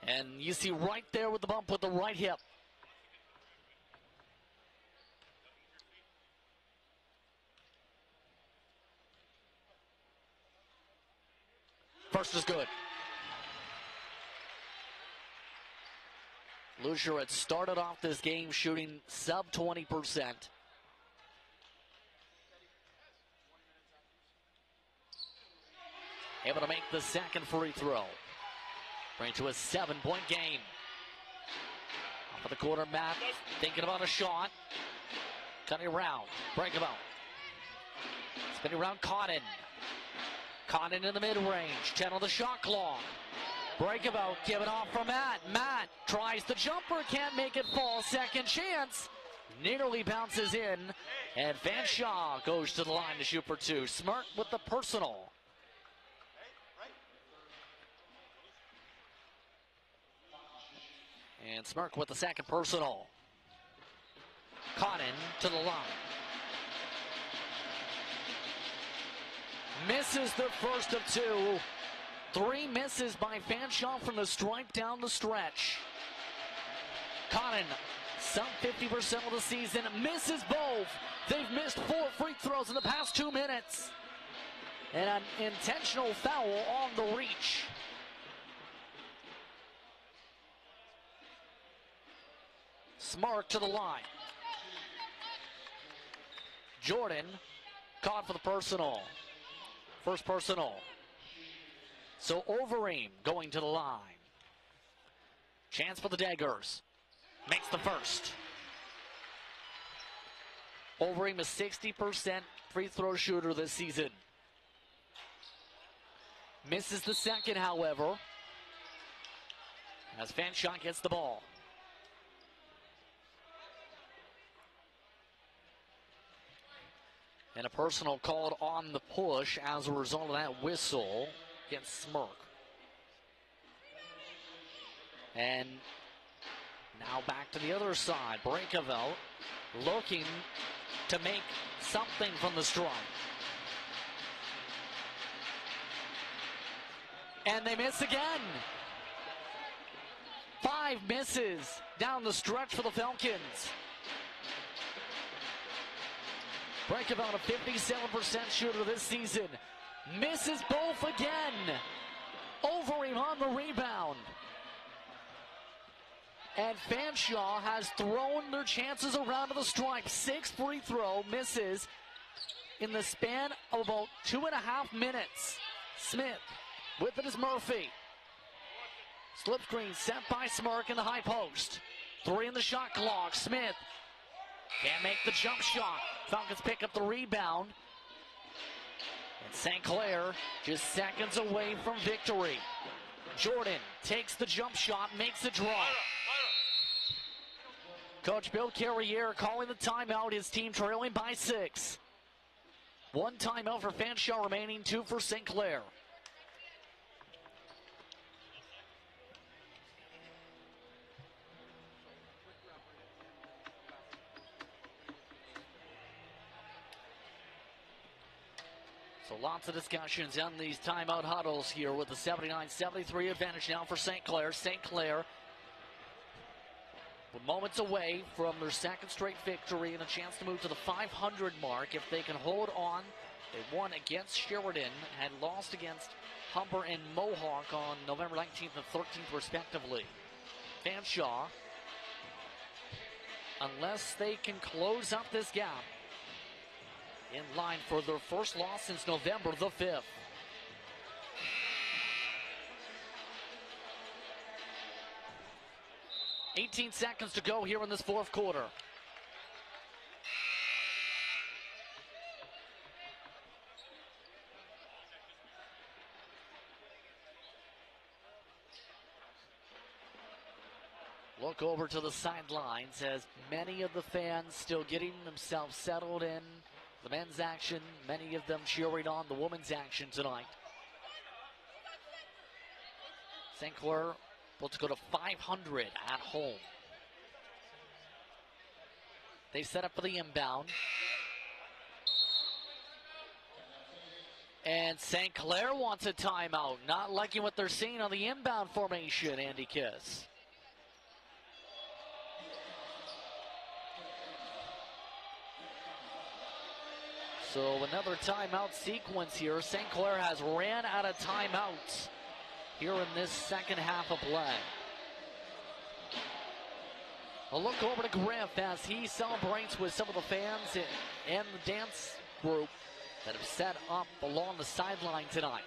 And you see right there with the bump with the right hip. First is good. Lucier had started off this game shooting sub 20%. Able to make the second free throw. Bring to a 7-point game. Off of the quarter, Matt thinking about a shot. Cutting around. Breakable. Spinning around Cotton. Cotton in the mid-range. 10 on the shot clock. Breakable. Given off from Matt. Matt tries the jumper. Can't make it fall. Second chance. Nearly bounces in. And Fanshawe goes to the line to shoot for 2. Smirk with the personal. And Smirk with the second personal. Cotton to the line. Misses the first of 2. 3 misses by Fanshawe from the stripe down the stretch. Cotton, some 50% of the season, misses both. They've missed 4 free throws in the past 2 minutes. And an intentional foul on the reach. Smart to the line. Jordan caught for the personal. First personal. So Overeem going to the line. Chance for the Daggers. Makes the first. Overeem is 60% free throw shooter this season. Misses the second, however, as Fanshawe gets the ball. And a personal called on the push as a result of that whistle against Smirk. And now back to the other side. Breakeveld looking to make something from the strike. And they miss again. 5 misses down the stretch for the Falcons. Breakeveld, a 57% shooter this season. Misses both again. Overeem on the rebound. And Fanshawe has thrown their chances around to the stripe. 6 free throw misses in the span of about 2.5 minutes. Smith with it is Murphy. Slip screen set by Smirk in the high post. 3 in the shot clock. Smith can't make the jump shot. Falcons pick up the rebound. And St. Clair just seconds away from victory. Jordan takes the jump shot, makes the draw. Coach Bill Carriere calling the timeout. His team trailing by 6. 1 timeout for Fanshawe remaining, 2 for St. Clair. So lots of discussions on these timeout huddles here with the 79-73 advantage now for St. Clair. St. Clair with moments away from their second straight victory and a chance to move to the 500 mark if they can hold on. They won against Sheridan, had lost against Humber and Mohawk on November 19th and 13th respectively. Fanshawe, unless they can close up this gap, in line for their first loss since November the 5th. .18 seconds to go here in this fourth quarter. look over to the sidelines as many of the fans still getting themselves settled in the men's action, many of them cheering on the women's action tonight. St. Clair able to go to 500 at home. They set up for the inbound. And St. Clair wants a timeout. Not liking what they're seeing on the inbound formation, Andy Kiss. So another timeout sequence here. St. Clair has ran out of timeouts here in this second half of play. A look over to Griff as he celebrates with some of the fans and the dance group that have set up along the sideline tonight.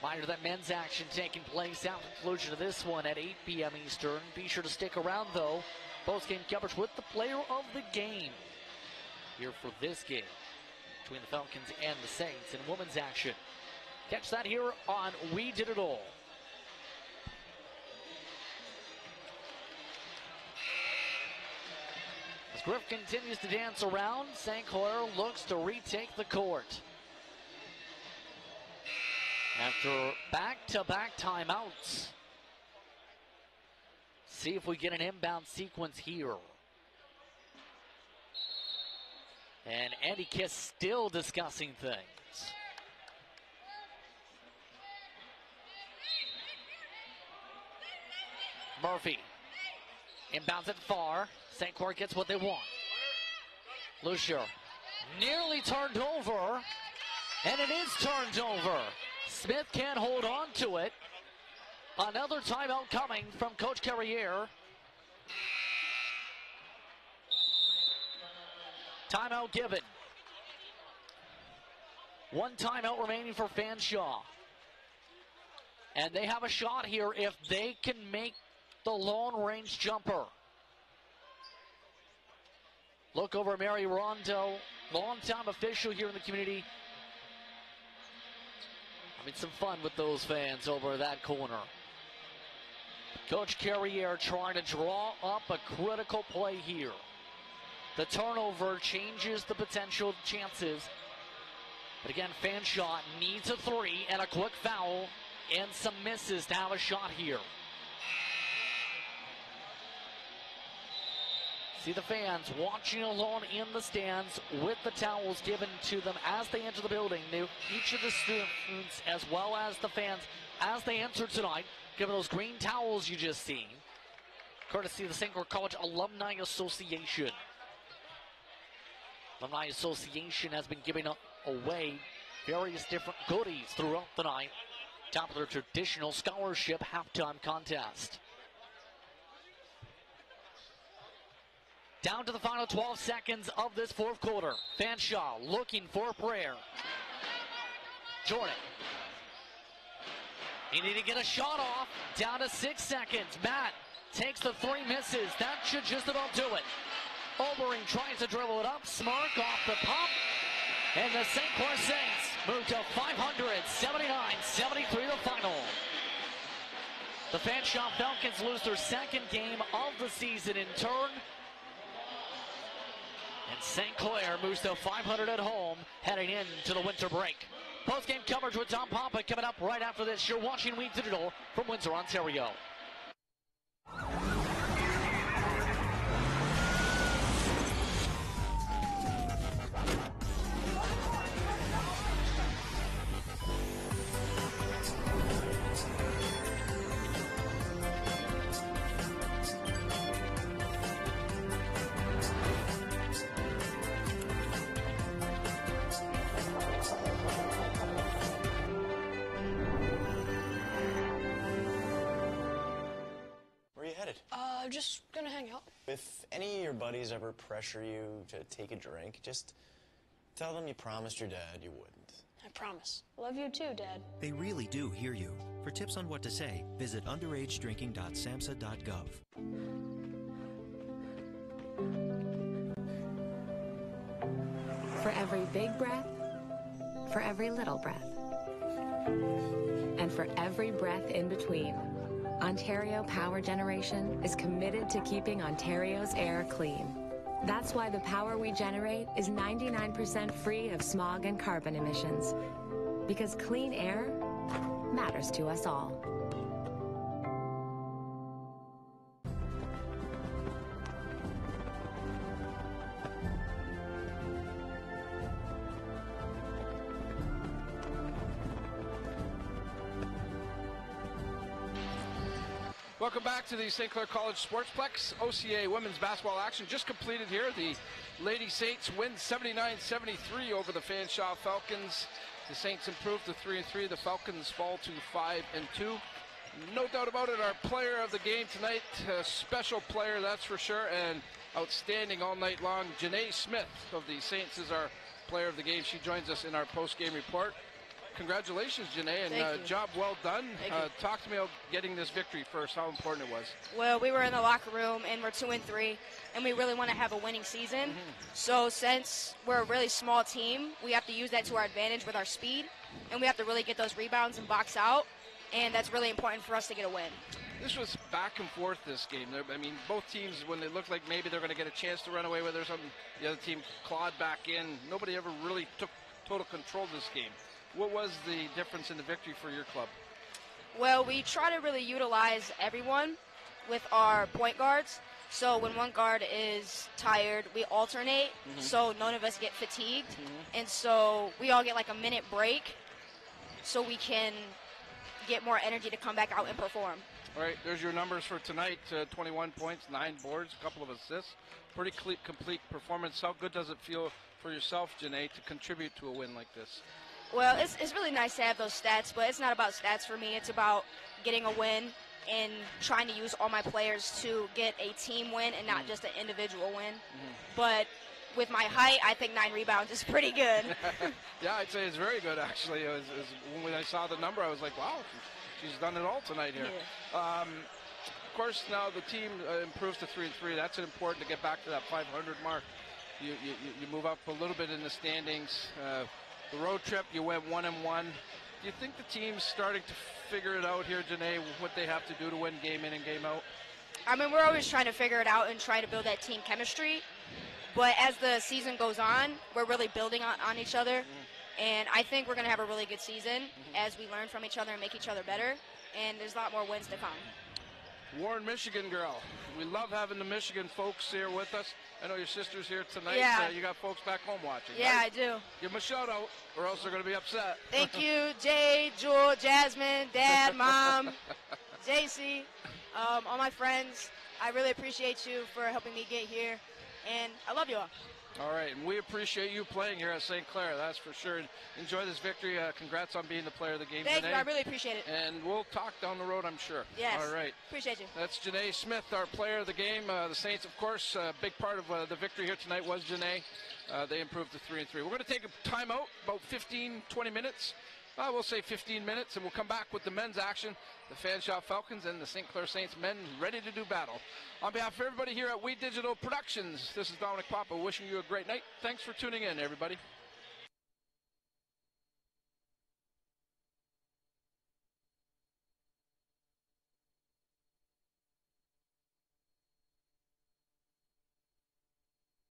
Reminder that men's action taking place at the conclusion of this one at 8 p.m. Eastern. Be sure to stick around, though. Post-game coverage with the player of the game here for this game between the Falcons and the Saints in women's action. Catch that here on We Did It All. As Griff continues to dance around, St. Clair looks to retake the court. After back-to-back timeouts. See if we get an inbound sequence here. And Andy Kiss still discussing things. Murphy inbounds it far. St. Clair gets what they want. Lucier nearly turned over, and it is turned over. Smith can't hold on to it. Another timeout coming from Coach Carriere. Timeout given. One timeout remaining for Fanshawe. And they have a shot here if they can make the long-range jumper. Look over Mary Rondo, longtime official here in the community. Having some fun with those fans over that corner. Coach Carriere trying to draw up a critical play here. The turnover changes the potential chances. But again, Fanshawe needs a three and a quick foul and some misses to have a shot here. See the fans watching along in the stands with the towels given to them as they enter the building. Each of the students, as well as the fans, as they enter tonight, given those green towels you just seen, courtesy of the St. Clair College Alumni Association. Alumni Association has been giving away various different goodies throughout the night, top of their traditional scholarship halftime contest. Down to the final 12 seconds of this fourth quarter. Fanshawe looking for a prayer. Jordan. He needed to get a shot off. Down to 6 seconds. Matt takes the three, misses. That should just about do it. Obering tries to dribble it up. Smirk off the pump. And the St. Clair Saints move to 579-73 the final. The Fanshawe Falcons lose their second game of the season in turn. And St. Clair moves to 500 at home, heading into the winter break. Post-game coverage with Tom Papa coming up right after this. You're watching We Digital from Windsor, Ontario. I'm just gonna hang out. If any of your buddies ever pressure you to take a drink, just tell them you promised your dad you wouldn't. I promise. Love you too, Dad. They really do hear you. For tips on what to say, visit underagedrinking.samhsa.gov. For every big breath, for every little breath, And for every breath in between, Ontario Power Generation is committed to keeping Ontario's air clean. That's why the power we generate is 99% free of smog and carbon emissions. Because clean air matters to us all. Welcome back to the St. Clair College Sportsplex. OCAA women's basketball action just completed here. The Lady Saints win 79-73 over the Fanshawe Falcons. The Saints improve to 3-3. The Falcons fall to 5-2. No doubt about it, our player of the game tonight, a special player, that's for sure, and outstanding all night long. Janae Smith of the Saints is our player of the game. She joins us in our post-game report. Congratulations, Janae, and job well done. Talk to me about getting this victory first, how important it was. Well, we were in the locker room, and we're 2-3, and we really want to have a winning season. So since we're a really small team, we have to use that to our advantage with our speed, and we have to really get those rebounds and box out, and that's really important for us to get a win. This was back and forth, this game. I mean, both teams, when it looked like maybe they're going to get a chance to run away with it or something, the other team clawed back in. Nobody ever really took total control of this game. What was the difference in the victory for your club? Well, we try to really utilize everyone with our point guards. So when one guard is tired, we alternate, so none of us get fatigued. And so we all get like a minute break so we can get more energy to come back out and perform. All right, there's your numbers for tonight. 21 points, 9 boards, a couple of assists. Pretty complete performance. How good does it feel for yourself, Janae, to contribute to a win like this? Well, it's really nice to have those stats, but it's not about stats for me. It's about getting a win and trying to use all my players to get a team win and not just an individual win. But with my height, I think 9 rebounds is pretty good. Yeah, I'd say it's very good, actually. When I saw the number, I was like, wow, she's done it all tonight here. Yeah. Of course, now the team improves to 3-3. That's important to get back to that 500 mark. You move up a little bit in the standings. The road trip, you went 1-1. Do you think the team's starting to figure it out here, Janae, what they have to do to win game in and game out? I mean, we're always trying to figure it out and try to build that team chemistry. But as the season goes on, we're really building on each other. And I think we're going to have a really good season as we learn from each other and make each other better. And there's a lot more wins to come. Warren, Michigan girl. We love having the Michigan folks here with us. I know your sister's here tonight. Yeah. You got folks back home watching. Yeah, right? I do. Give them a shout out or else they're going to be upset. Thank you, Jay, Jewel, Jasmine, Dad, Mom, JC, all my friends. I really appreciate you for helping me get here. And I love you all. All right, and we appreciate you playing here at St. Clair, that's for sure. Enjoy this victory. Congrats on being the player of the game, Thank Janae. you, I really appreciate it. And we'll talk down the road, I'm sure. Yes, all right. Appreciate you. That's Janae Smith, our player of the game. The Saints, of course, a big part of the victory here tonight was Janae. They improved to 3-3. We're going to take a timeout, about 15, 20 minutes. We'll say 15 minutes, and we'll come back with the men's action. The Fanshawe Falcons and the St. Clair Saints men ready to do battle. On behalf of everybody here at We Digital Productions, this is Dominic Papa wishing you a great night. Thanks for tuning in, everybody.